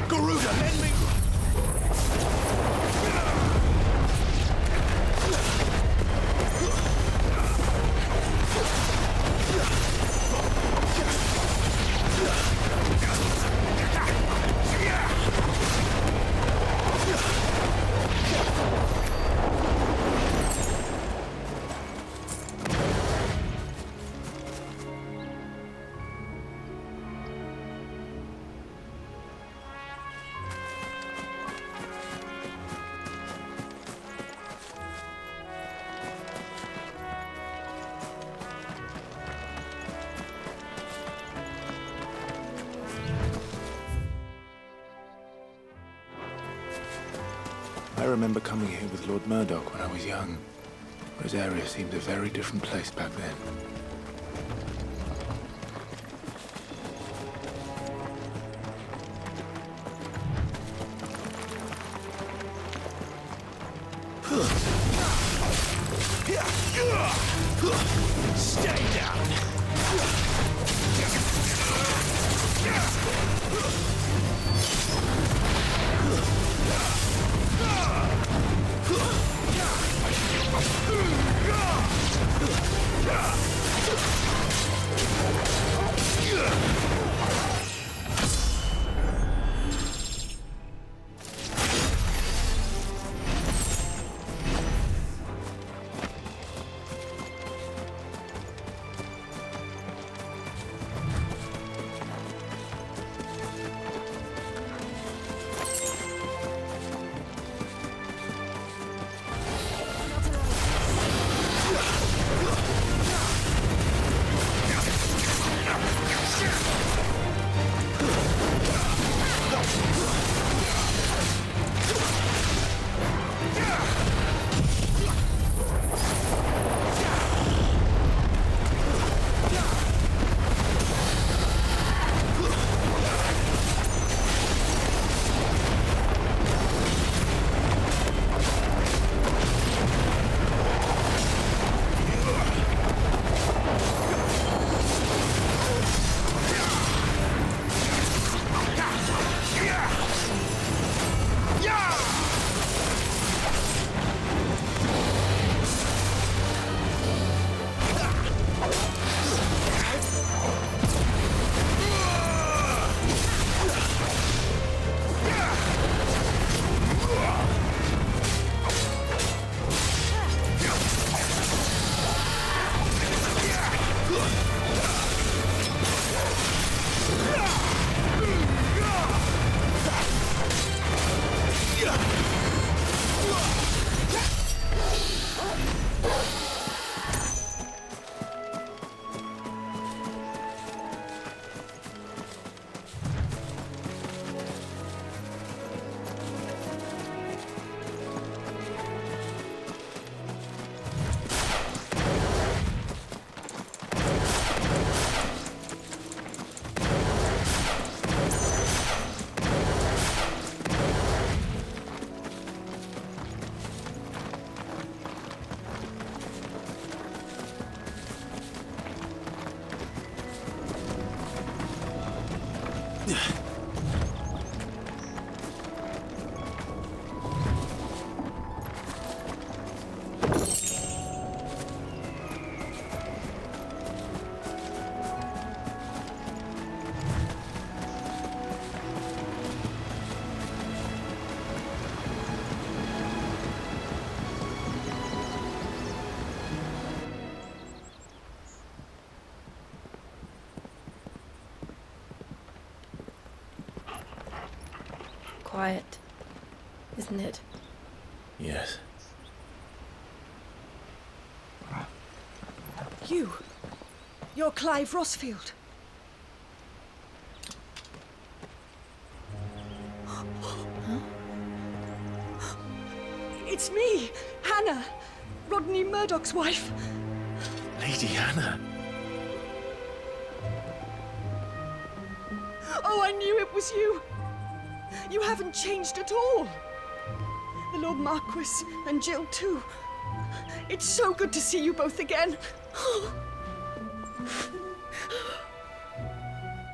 Garuda, lend me! I remember coming here with Lord Murdoch when I was young. Rosaria seemed a very different place back then. Stay down! quiet, isn't it? Yes. You're Clive Rossfield. It's me, Hannah, Rodney Murdoch's wife. Lady Hannah. Oh, I knew it was you. You haven't changed at all. The Lord Marquis and Jill too. It's so good to see you both again.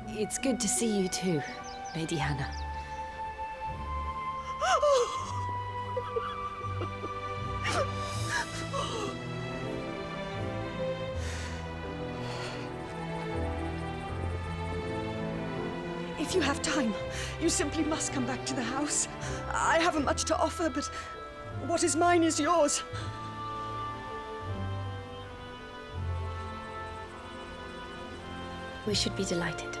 It's good to see you too, Lady Hannah. If you have time, you simply must come back to the house. I haven't much to offer, but what is mine is yours. We should be delighted.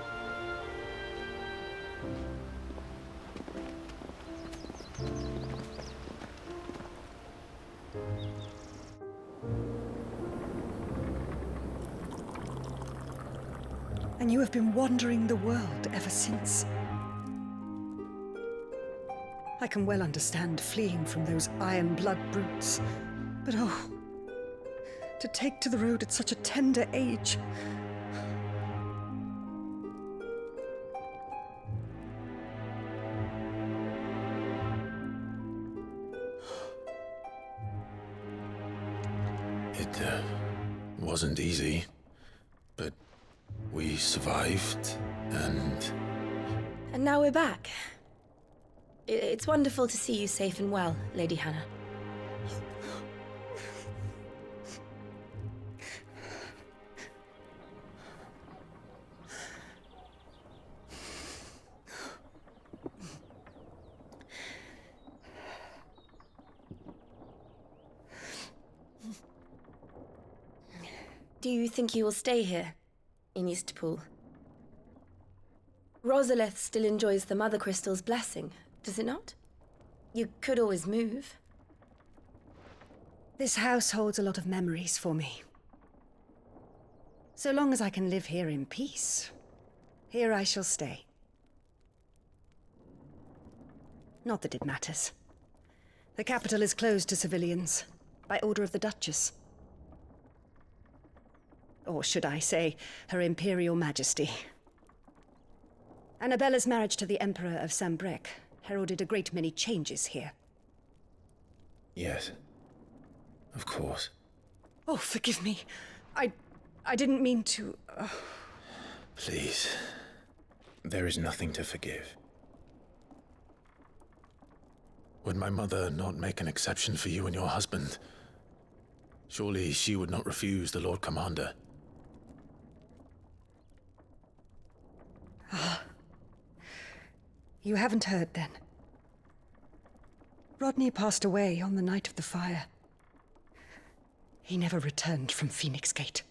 And you have been wandering the world ever since. I can well understand fleeing from those iron blood brutes, but oh, to take to the road at such a tender age. It wasn't easy, but we survived, and now we're back. It's wonderful to see you safe and well, Lady Hannah. Do you think you will stay here, in Eastpool? Rosalith still enjoys the Mother Crystal's blessing, does it not? You could always move. This house holds a lot of memories for me. So long as I can live here in peace, here I shall stay. Not that it matters. The capital is closed to civilians, by order of the Duchess. Or should I say, Her Imperial Majesty. Annabella's marriage to the Emperor of Sambrec heralded a great many changes here. yes, of course. Oh, forgive me. I didn't mean to... Please, there is nothing to forgive. Would my mother not make an exception for you and your husband? Surely she would not refuse the Lord Commander. You haven't heard, then. Rodney passed away on the night of the fire. He never returned from Phoenix Gate.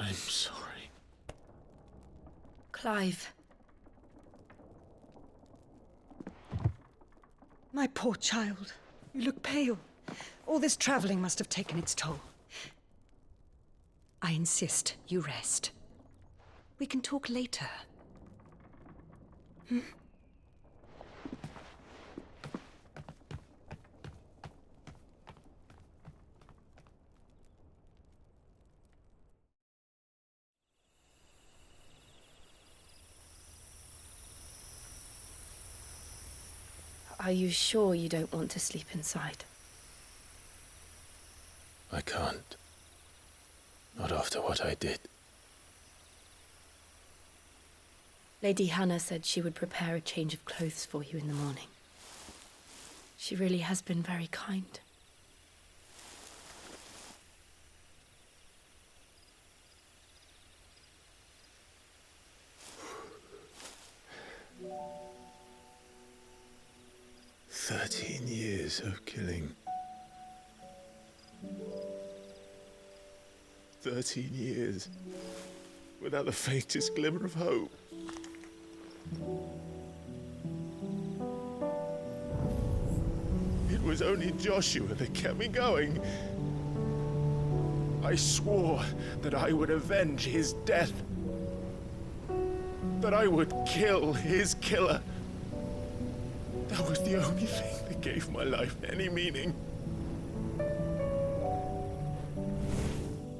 I'm sorry. Clive. My poor child. You look pale. All this traveling must have taken its toll. I insist you rest. We can talk later. Hmm? Are you sure you don't want to sleep inside? I can't. Not after what I did. Lady Hannah said she would prepare a change of clothes for you in the morning. She really has been very kind. "13 years of killing. 13 years without the faintest glimmer of hope. It was only Joshua that kept me going. I swore that I would avenge his death. That I would kill his killer. That was the only thing that gave my life any meaning.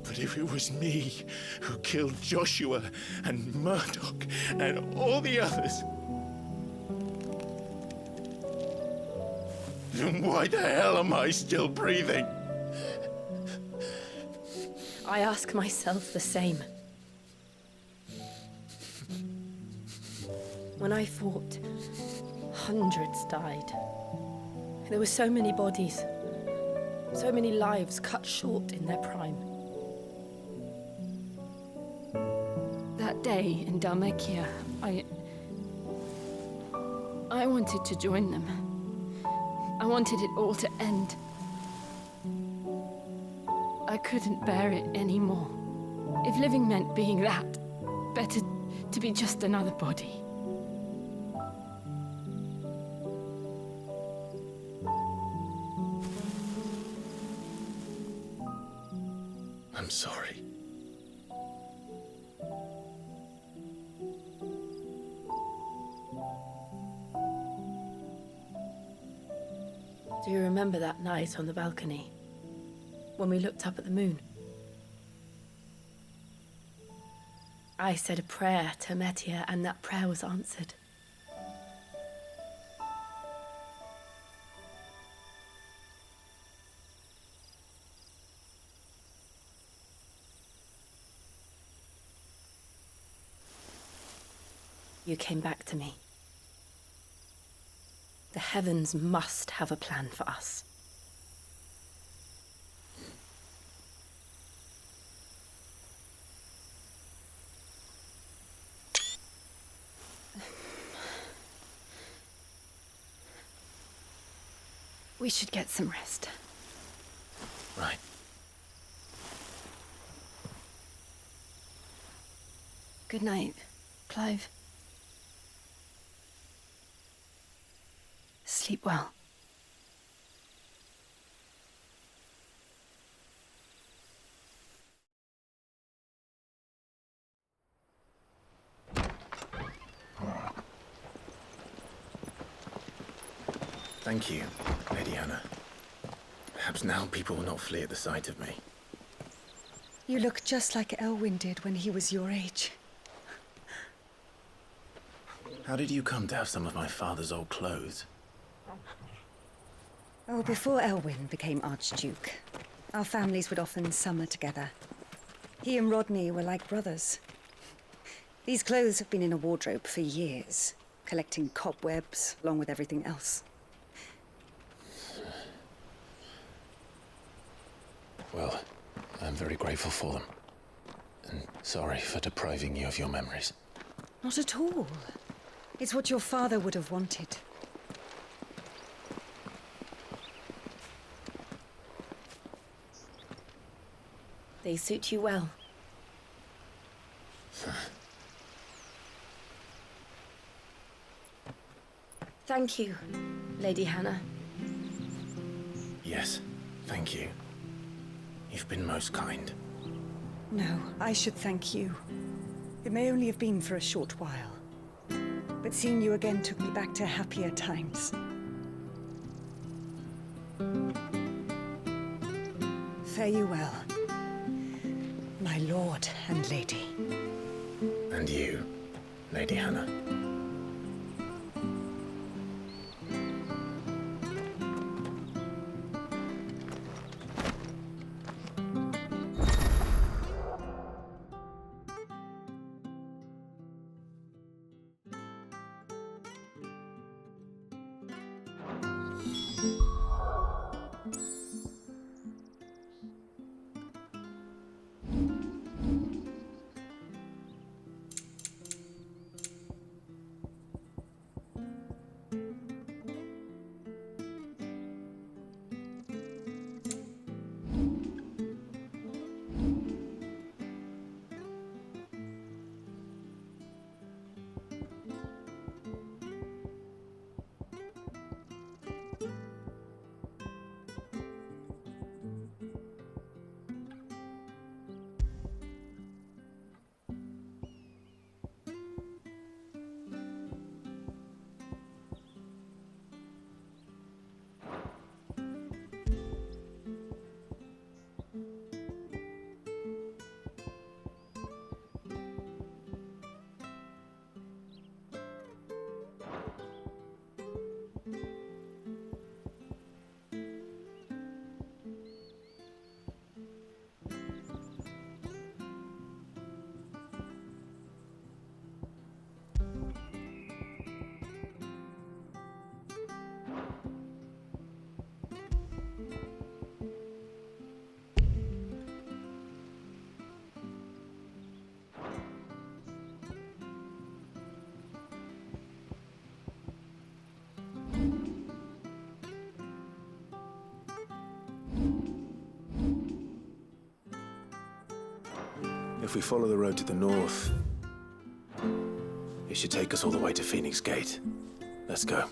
But if it was me who killed Joshua and Murdoch and all the others, then why the hell am I still breathing? I ask myself the same. When I fought, hundreds died. There were so many bodies, so many lives cut short in their prime. That day in Dalmekia, I wanted to join them. I wanted it all to end. I couldn't bear it anymore. If living meant being that, better to be just another body. I'm sorry. Do you remember that night on the balcony? When we looked up at the moon? I said a prayer to Metia, and that prayer was answered. You came back to me. The heavens must have a plan for us. We should get some rest. Right. Good night, Clive. Sleep well. Thank you, Lady Anna. Perhaps now people will not flee at the sight of me. You look just like Elwyn did when he was your age. How did you come to have some of my father's old clothes? Oh, before Elwyn became Archduke, our families would often summer together. He and Rodney were like brothers. These clothes have been in a wardrobe for years, collecting cobwebs along with everything else. Well, I'm very grateful for them. And sorry for depriving you of your memories. Not at all. It's what your father would have wanted. They suit you well. Thank you, Lady Hannah. Yes, thank you. You've been most kind. No, I should thank you. It may only have been for a short while, but seeing you again took me back to happier times. Fare you well, my lord and lady. And you, Lady Hannah. if we follow the road to the north, it should take us all the way to Phoenix Gate. Let's go.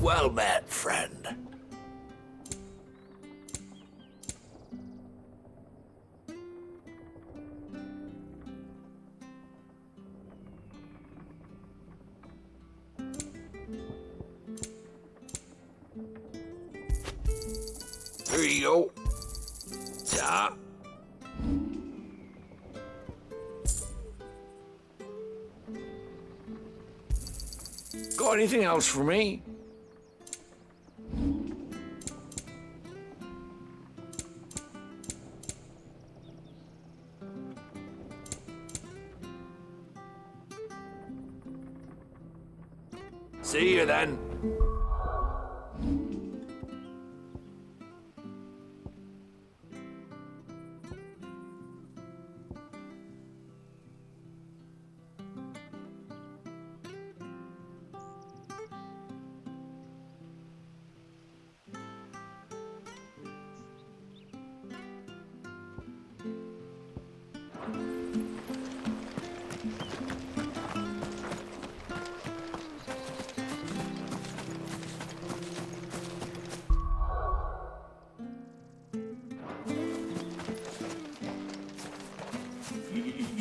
Well met, friend. Here you go. Yeah. Got anything else for me? See you then.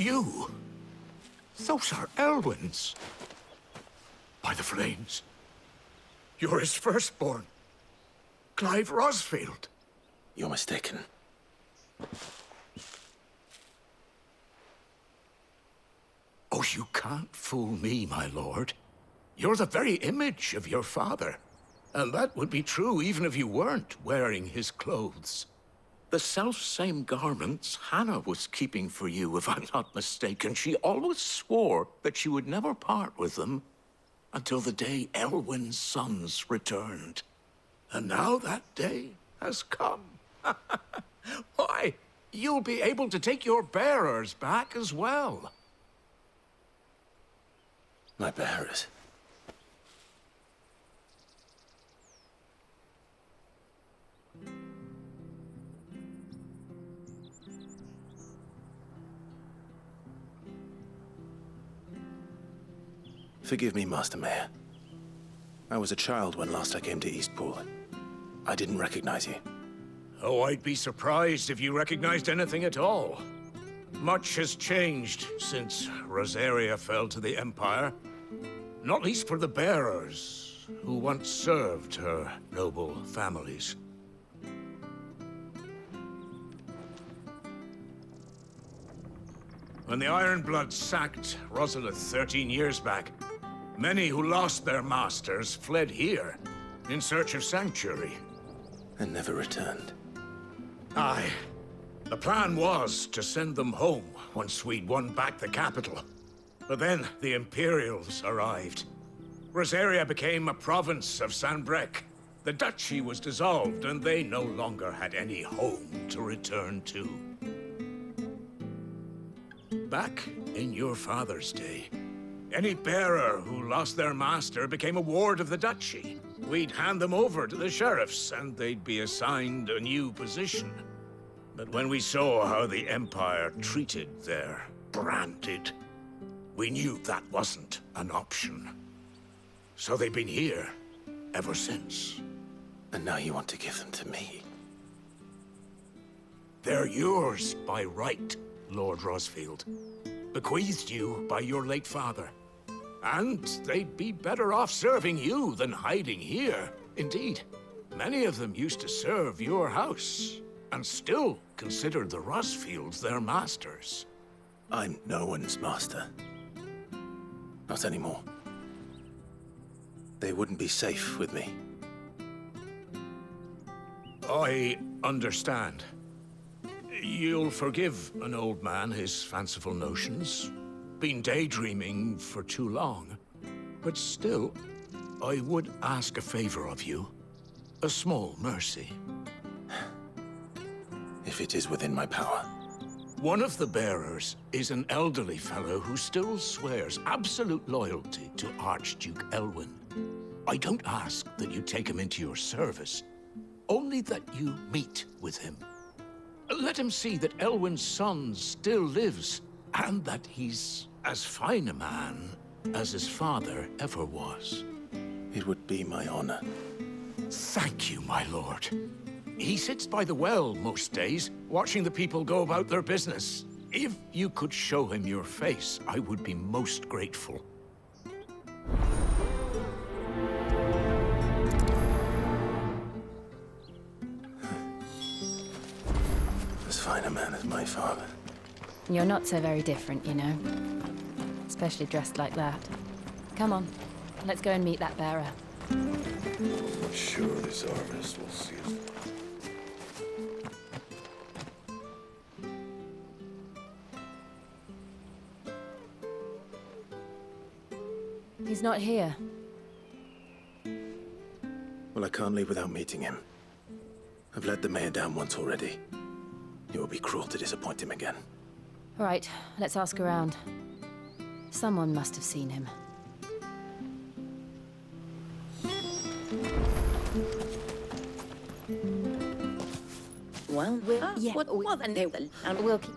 You? Those are Elwyn's. By the flames. You're his firstborn. Clive Rosfield. You're mistaken. Oh, you can't fool me, my lord. You're the very image of your father. And that would be true even if you weren't wearing his clothes. The self-same garments Hannah was keeping for you, if I'm not mistaken. She always swore that she would never part with them until the day Elwyn's sons returned. And now that day has come. Why, you'll be able to take your bearers back as well. My bearers? Forgive me, Master Mayor. I was a child when last I came to Eastpool. I didn't recognize you. Oh, I'd be surprised if you recognized anything at all. Much has changed since Rosaria fell to the Empire. Not least for the bearers, who once served her noble families. When the Ironbloods sacked Rosalith 13 years back, many who lost their masters fled here in search of sanctuary. And never returned. Aye. The plan was to send them home once we'd won back the capital. But then the Imperials arrived. Rosaria became a province of Sanbreque. The duchy was dissolved, and they no longer had any home to return to. Back in your father's day, any bearer who lost their master became a ward of the duchy. We'd hand them over to the sheriffs, and they'd be assigned a new position. But when we saw how the Empire treated their branded, we knew that wasn't an option. So they've been here ever since. And now you want to give them to me? They're yours by right, Lord Rosfield. Bequeathed you by your late father. And they'd be better off serving you than hiding here. Indeed, many of them used to serve your house, and still consider the Rosfields their masters. I'm no one's master. Not anymore. They wouldn't be safe with me. I understand. You'll forgive an old man his fanciful notions. Been daydreaming for too long. But still, I would ask a favor of you. A small mercy. If it is within my power. One of the bearers is an elderly fellow who still swears absolute loyalty to Archduke Elwyn. I don't ask that you take him into your service, only that you meet with him. Let him see that Elwyn's son still lives, and that he's as fine a man as his father ever was. It would be my honor. Thank you, my lord. He sits by the well most days, watching the people go about their business. If you could show him your face, I would be most grateful. As fine a man as my father. You're not so very different, you know. Especially dressed like that. Come on, let's go and meet that bearer. I'm sure this harvest will see us. He's not here. Well, I can't leave without meeting him. I've let the mayor down once already. It would be cruel to disappoint him again. All right, let's ask around. Someone must have seen him. Well, yeah. What then they will, and we'll keep...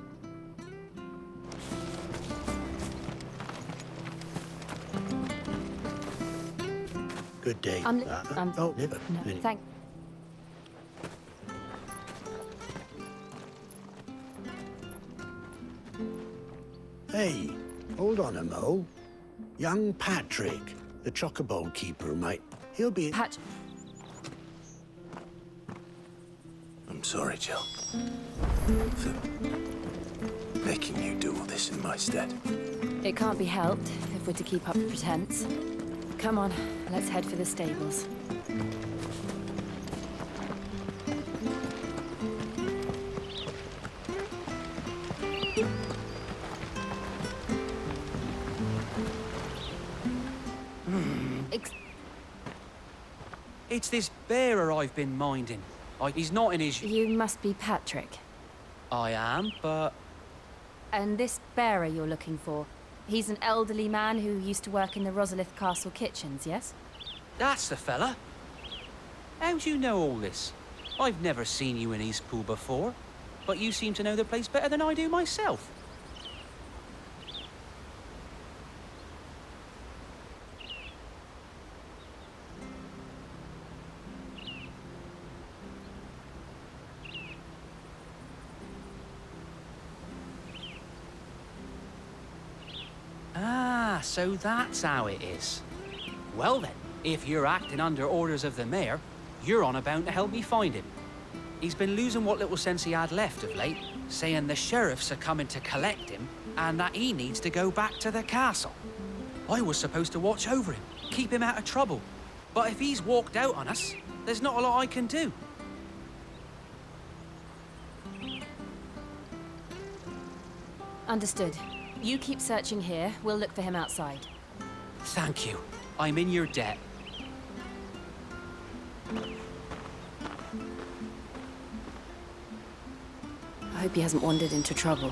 Good day. no, Any- thank... Hey, hold on a mo. Young Patrick, the chocobo keeper, he'll be... I'm sorry, Jill. For making you do all this in my stead. It can't be helped if we're to keep up the pretense. Come on, let's head for the stables. It's this bearer I've been minding. He's not in his... You must be Patrick. I am, but... And this bearer you're looking for, he's an elderly man who used to work in the Rosalith Castle kitchens, yes? That's the fella. How do you know all this? I've never seen you in Eastpool before, but you seem to know the place better than I do myself. Ah, so that's how it is. Well then, if you're acting under orders of the mayor, you're on about to help me find him. He's been losing what little sense he had left of late, saying the sheriffs are coming to collect him and that he needs to go back to the castle. I was supposed to watch over him, keep him out of trouble. But if he's walked out on us, there's not a lot I can do. Understood. You keep searching here, we'll look for him outside. Thank you. I'm in your debt. I hope he hasn't wandered into trouble.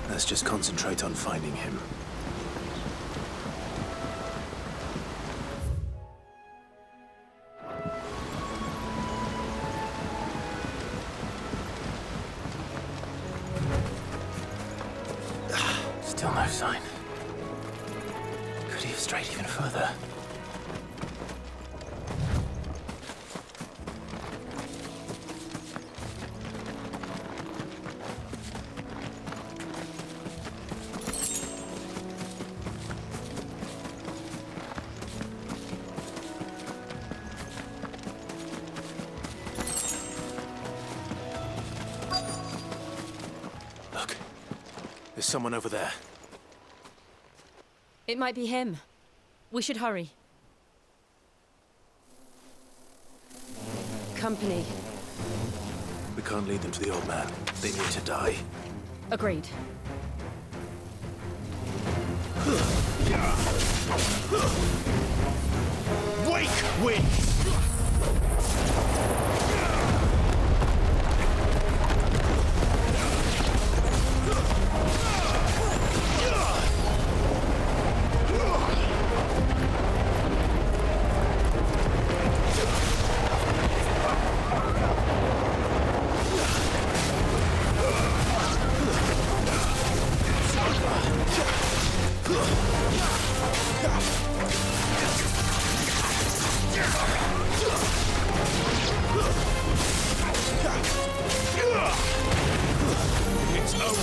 Let's just concentrate on finding him. Still no sign. Could he have strayed even further? Look, there's someone over there. It might be him. We should hurry. Company. We can't lead them to the old man. They need to die. Agreed. Wake, winds! It's over.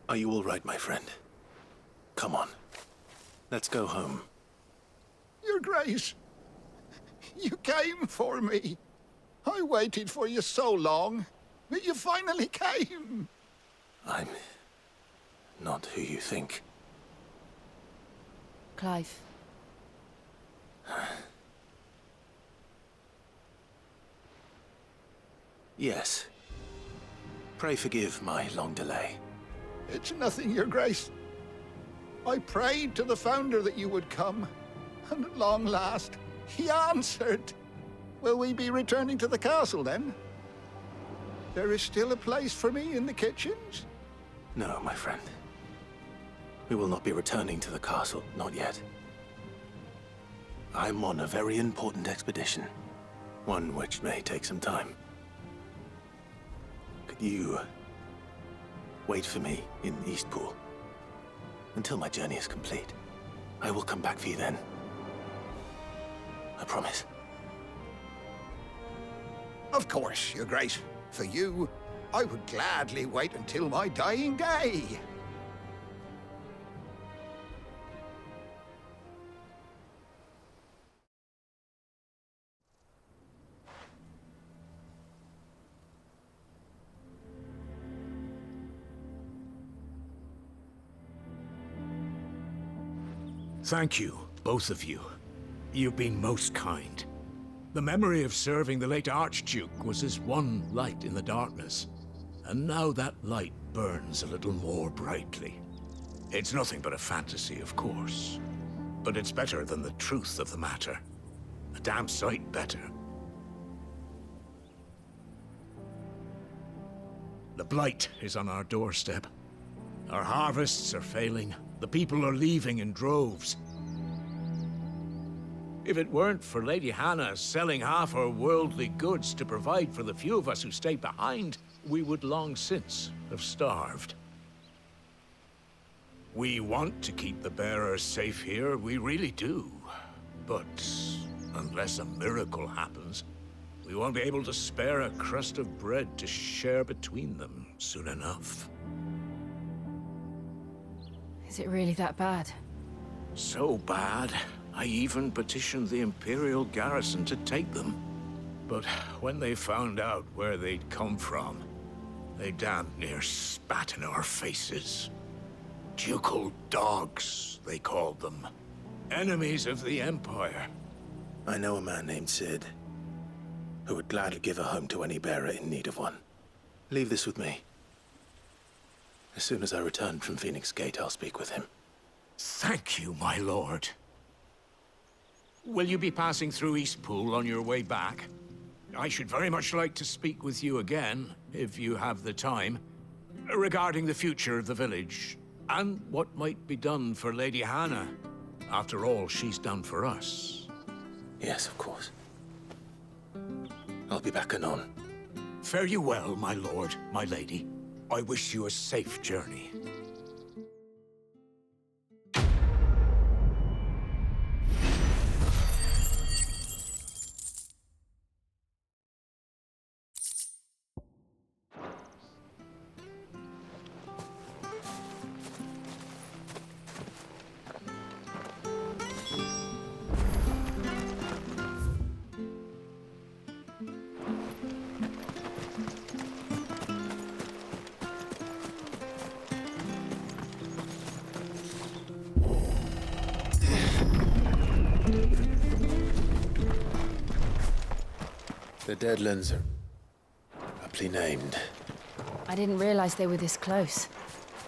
Are you all right, my friend? Come on. Let's go home. Your Grace, you came for me. I waited for you so long, but you finally came. I'm not who you think. Clive. Yes. Pray forgive my long delay. It's nothing, Your Grace. I prayed to the Founder that you would come, and at long last, he answered. Will we be returning to the castle, then? There is still a place for me in the kitchens? No, my friend. We will not be returning to the castle, not yet. I'm on a very important expedition. One which may take some time. You wait for me in Eastpool until my journey is complete. I will come back for you then. I promise. Of course, Your Grace. For you, I would gladly wait until my dying day. Thank you, both of you. You've been most kind. The memory of serving the late Archduke was as one light in the darkness, and now that light burns a little more brightly. It's nothing but a fantasy, of course, but it's better than the truth of the matter. A damn sight better. The blight is on our doorstep. Our harvests are failing. The people are leaving in droves. If it weren't for Lady Hannah selling half her worldly goods to provide for the few of us who stay behind, we would long since have starved. We want to keep the bearers safe here, we really do. But unless a miracle happens, we won't be able to spare a crust of bread to share between them soon enough. Is it really that bad? So bad, I even petitioned the Imperial garrison to take them. But when they found out where they'd come from, they damn near spat in our faces. Ducal dogs, they called them. Enemies of the Empire. I know a man named Sid, who would gladly give a home to any bearer in need of one. Leave this with me. As soon as I return from Phoenix Gate, I'll speak with him. Thank you, my lord. Will you be passing through Eastpool on your way back? I should very much like to speak with you again, if you have the time, regarding the future of the village, and what might be done for Lady Hannah. After all she's done for us. Yes, of course. I'll be back anon. Fare you well, my lord, my lady. I wish you a safe journey. The Deadlands are aptly named. I didn't realize they were this close.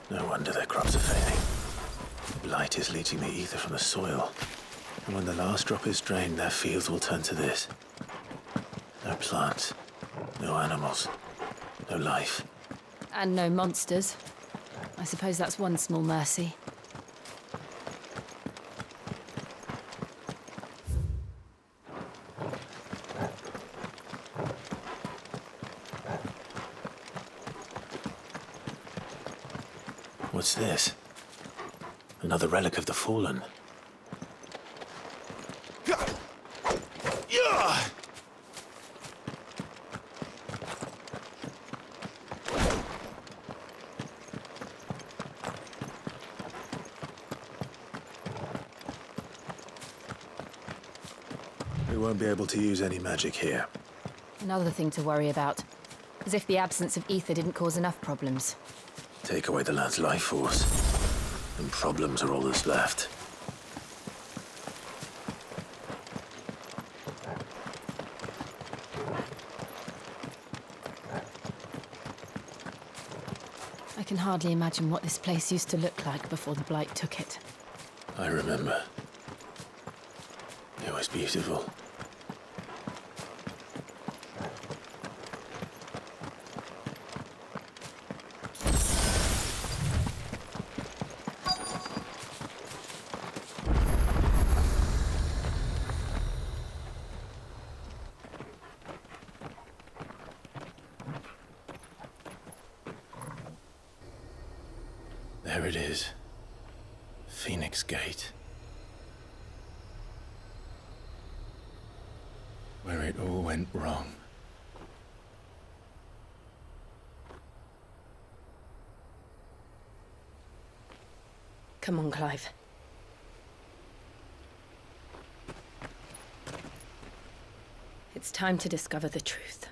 No wonder their crops are failing. The blight is leaching the ether from the soil. And when the last drop is drained, their fields will turn to this. No plants, no animals, no life. And no monsters. I suppose that's one small mercy. What's this? Another relic of the Fallen. We won't be able to use any magic here. Another thing to worry about. As if the absence of ether didn't cause enough problems. Take away the lad's life force, and problems are all that's left. I can hardly imagine what this place used to look like before the blight took it. I remember. It was beautiful. There it is. Phoenix Gate. Where it all went wrong. Come on, Clive. It's time to discover the truth.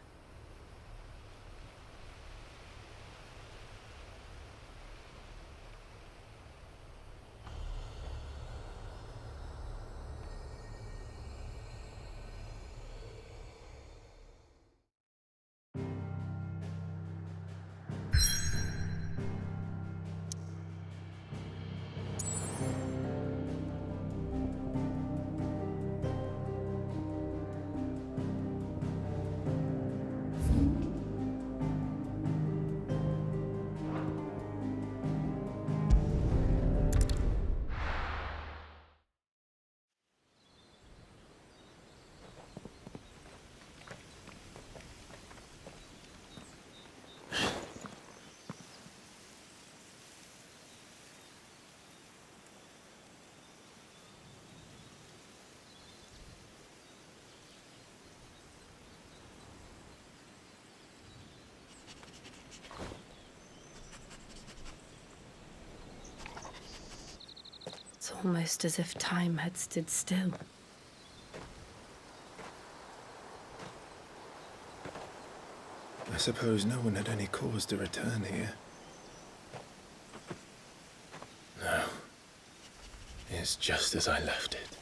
It's almost as if time had stood still. I suppose no one had any cause to return here. No. It's just as I left it.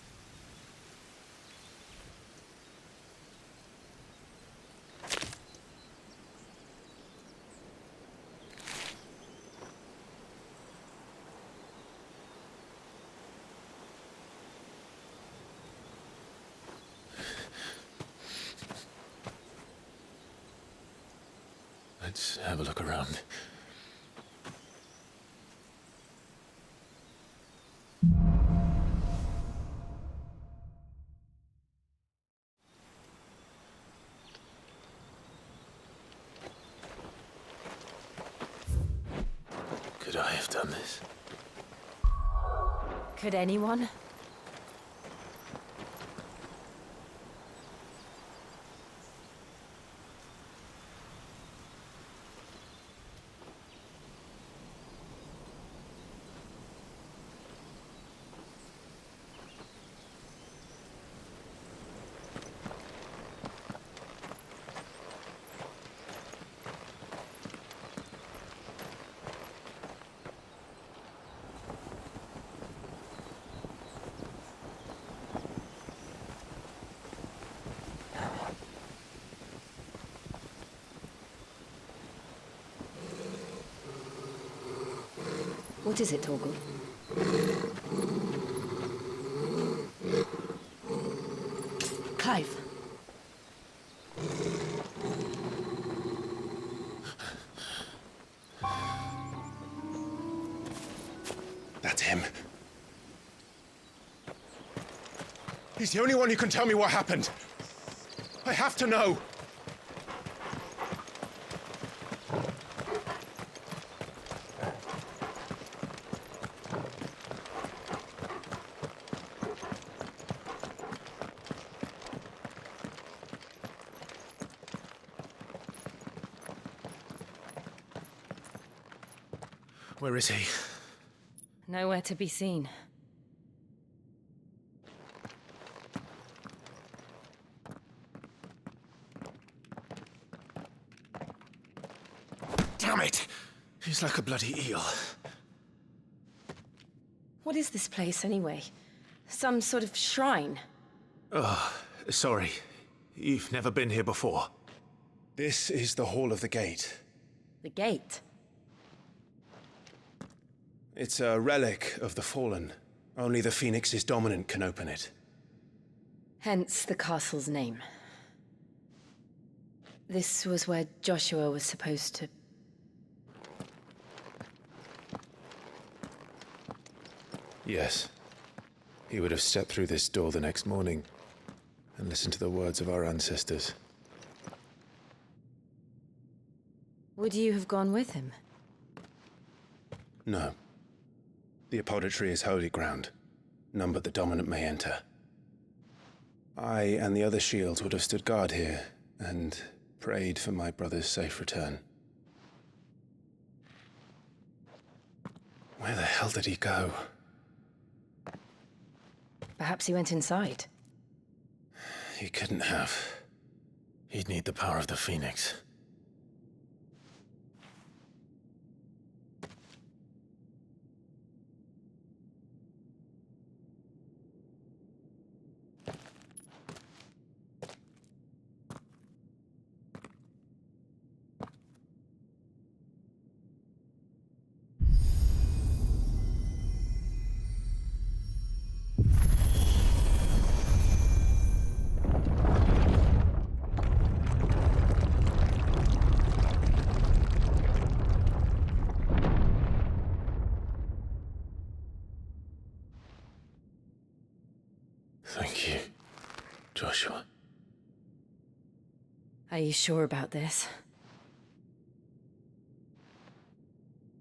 Let's have a look around. Could I have done this? Could anyone? What is it, Torgal? Clive. That's him. He's the only one who can tell me what happened. I have to know. Where is he? Nowhere to be seen. Damn it! He's like a bloody eel. What is this place, anyway? Some sort of shrine? Oh, sorry. You've never been here before. This is the Hall of the Gate. The gate? It's a relic of the Fallen. Only the Phoenix's dominant can open it. Hence the castle's name. This was where Joshua was supposed to... Yes. He would have stepped through this door the next morning and listened to the words of our ancestors. Would you have gone with him? No. The apodatory is holy ground. None but the dominant may enter. I and the other shields would have stood guard here, and prayed for my brother's safe return. Where the hell did he go? Perhaps he went inside. He couldn't have. He'd need the power of the Phoenix. Thank you, Joshua. Are you sure about this?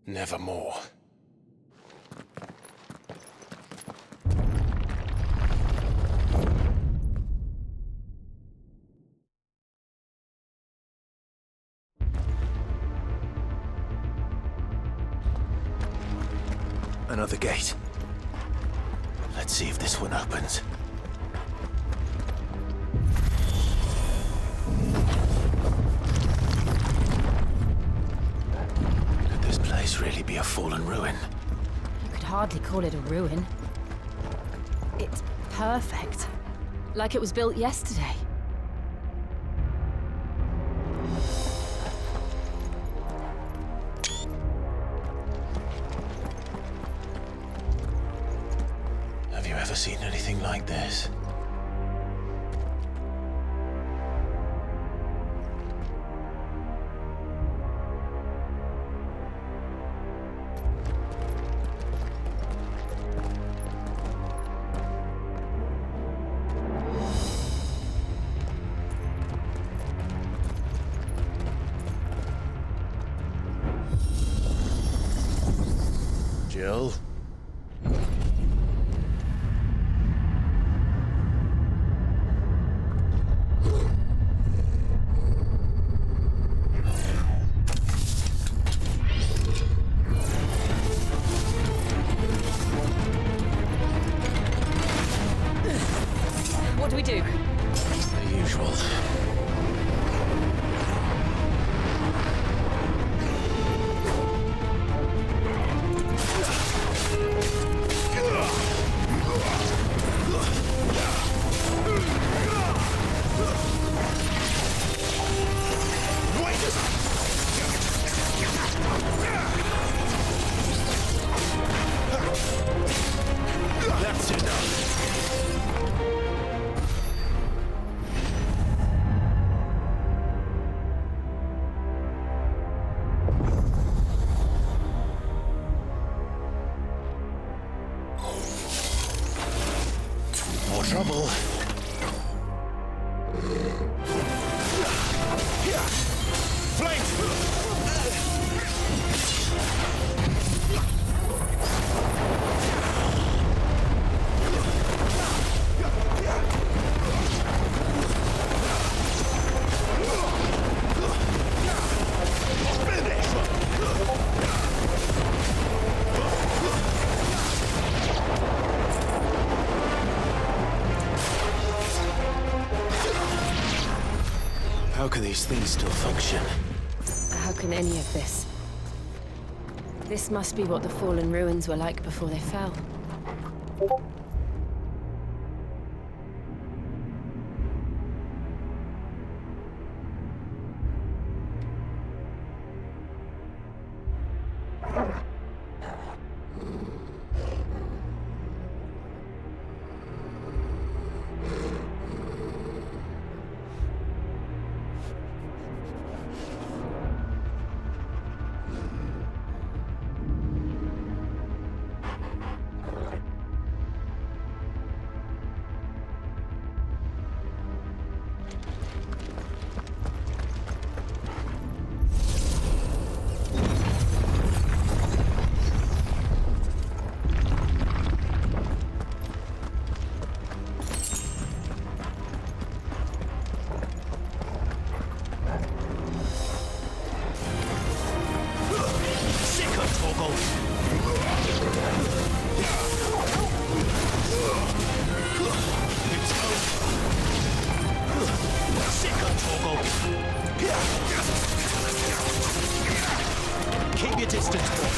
Nevermore. Another gate. Let's see if this one opens. Could this place really be a fallen ruin? You could hardly call it a ruin. It's perfect. Like it was built yesterday. Have you ever seen anything like this? Jill? What do we do? The usual. That's enough. More trouble. How can these things still function? How can any of this? This must be what the fallen ruins were like before they fell. Sick of Togo. Keep your distance, boy.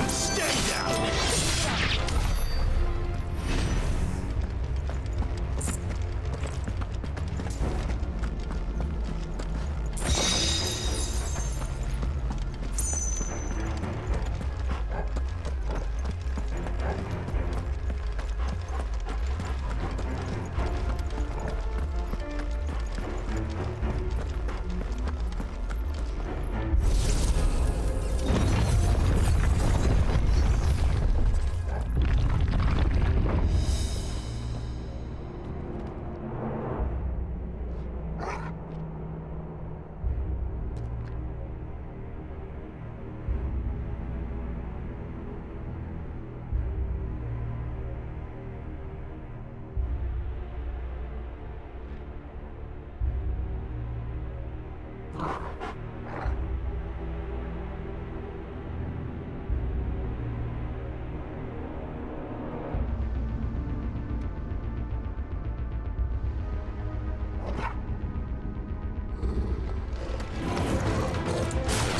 Stay down.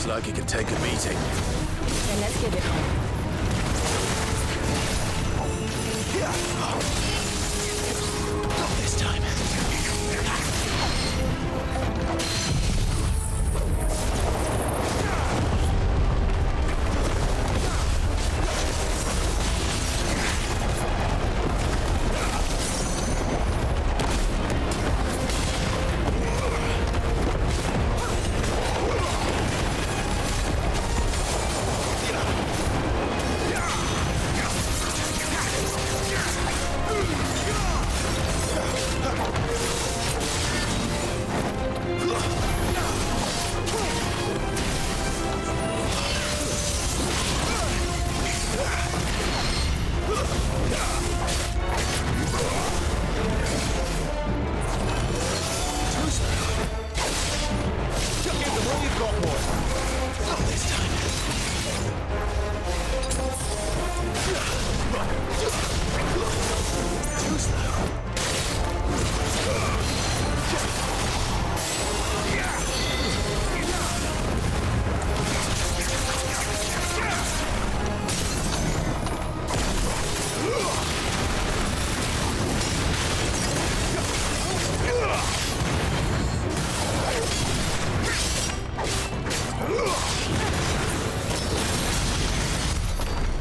Looks like he can take a beating. Then let's give it one. Not this time.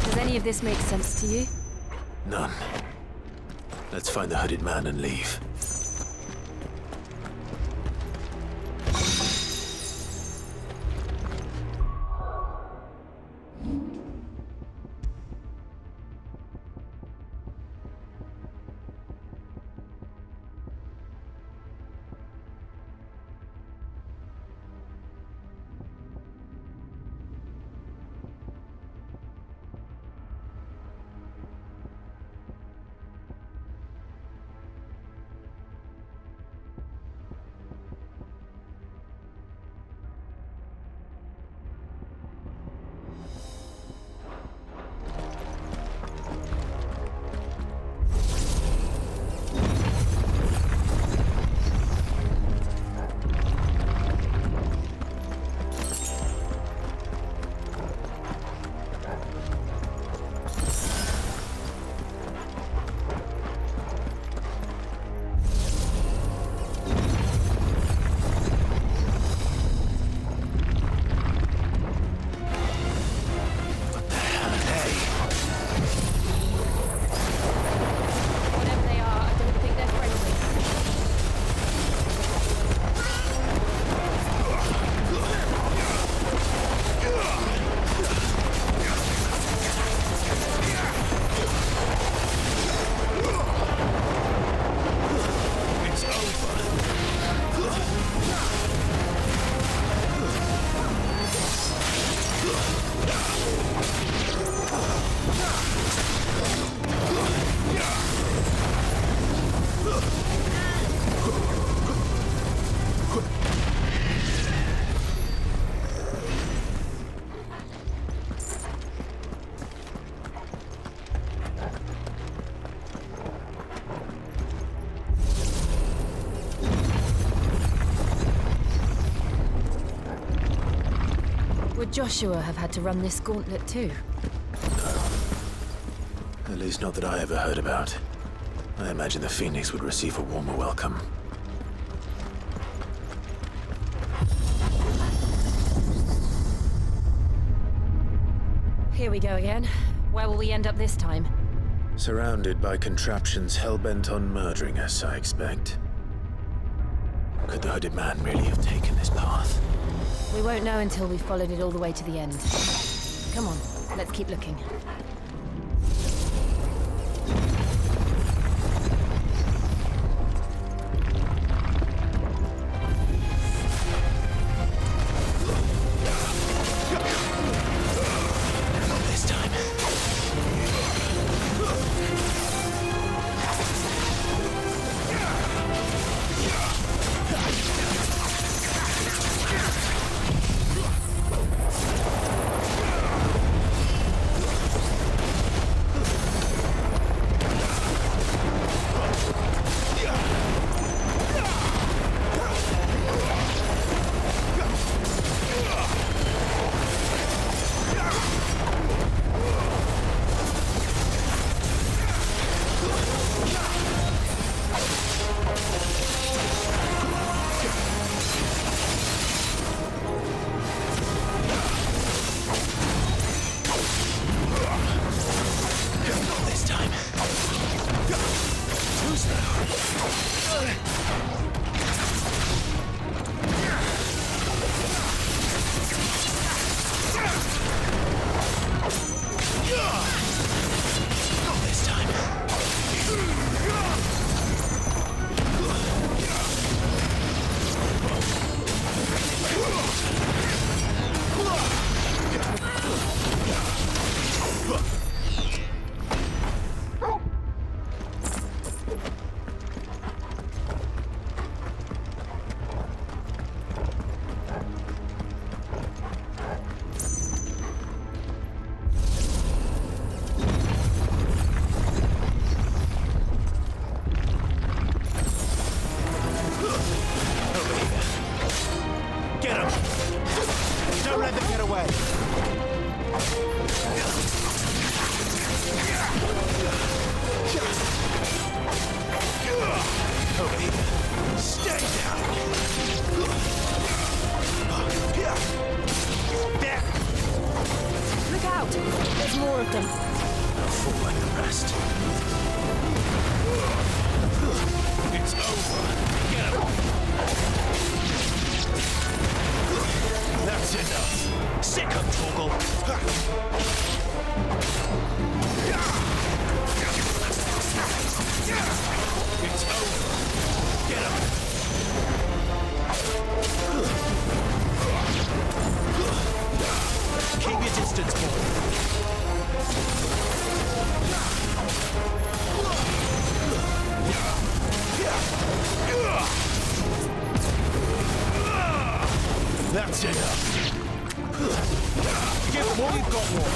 Does any of this make sense to you? None. Let's find the hooded man and leave. Would Joshua have had to run this gauntlet too? At least not that I ever heard about. I imagine the Phoenix would receive a warmer welcome. Here we go again. Where will we end up this time? Surrounded by contraptions hell-bent on murdering us, I expect. Could the hooded man really have taken this path? We won't know until we've followed it all the way to the end. Come on, let's keep looking. That's enough. Give them all you've got more.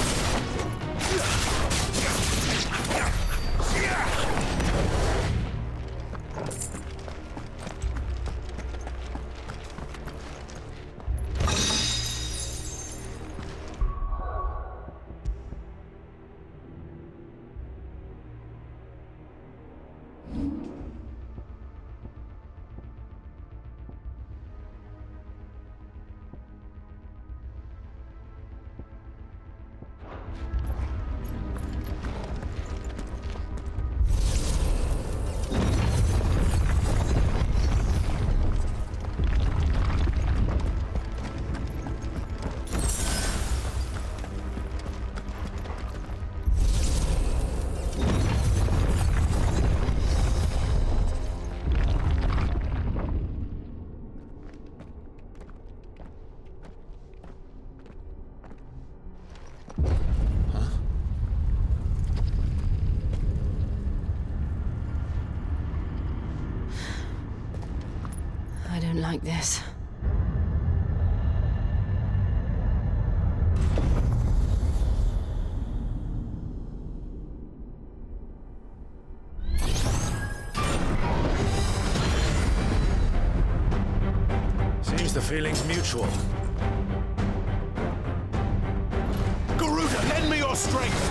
I don't like this. Seems the feeling's mutual. your strength!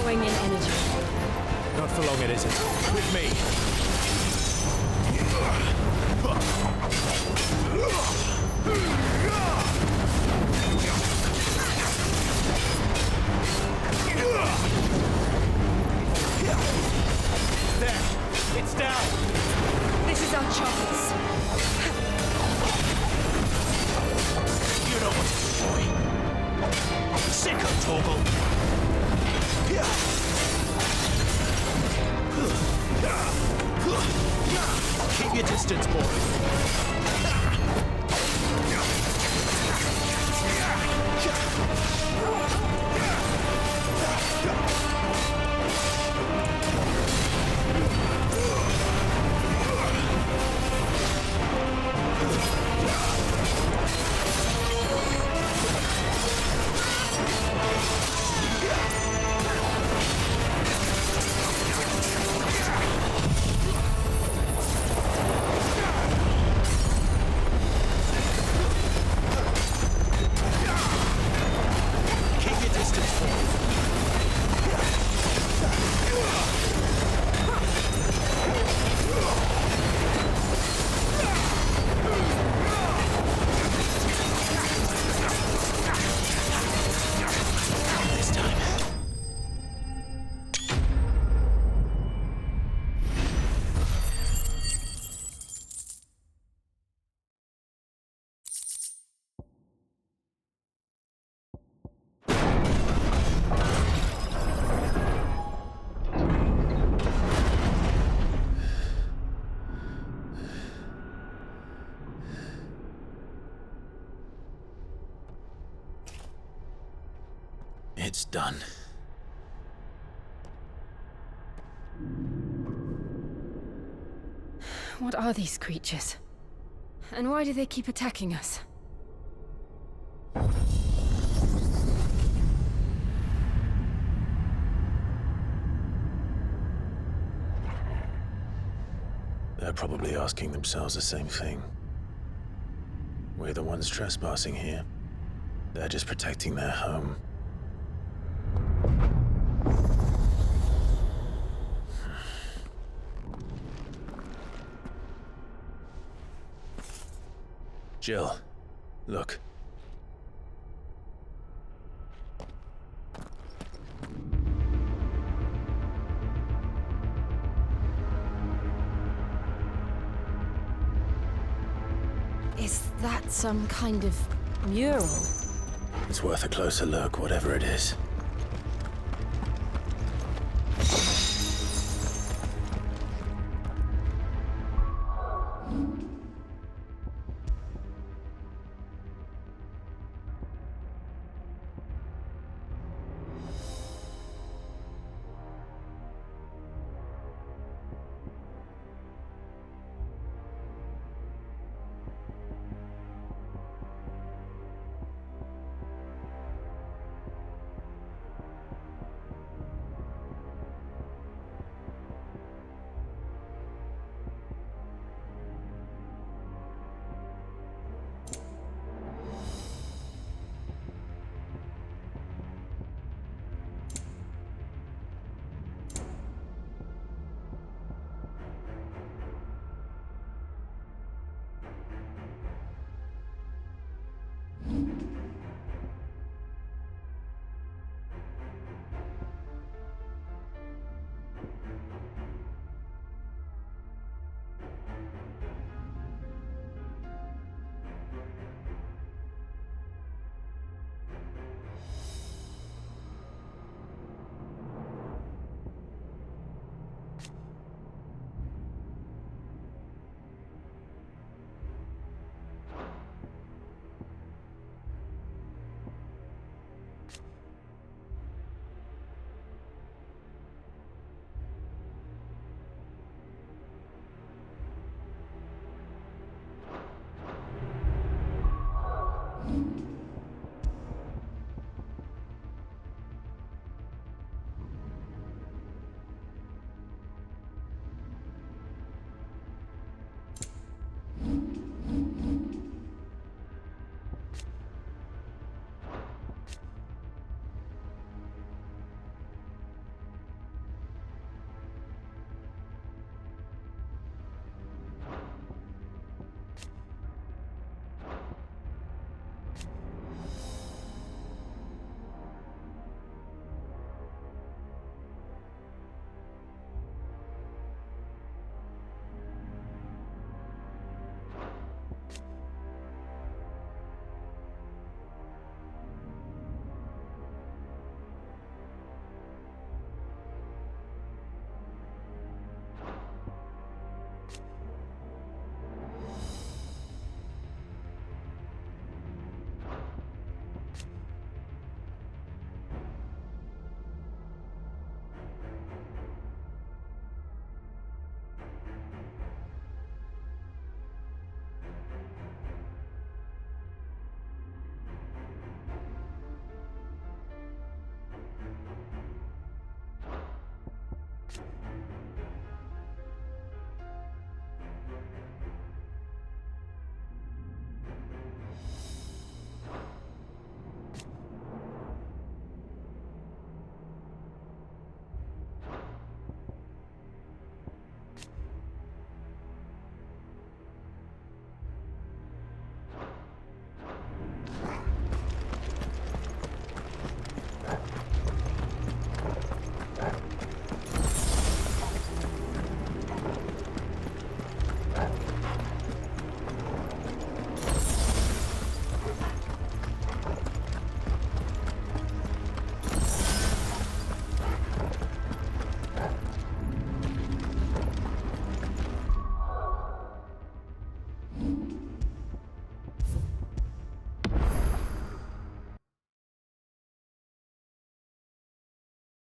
Going in energy. Not for long, it isn't. With me. There. It's down. This is our chance. You know what to do, boy. Sick of Torgal. Keep your distance, boy. It's done. What are these creatures? And why do they keep attacking us? They're probably asking themselves the same thing. We're the ones trespassing here. They're just protecting their home. Jill, look. Is that some kind of mural? It's worth a closer look, whatever it is.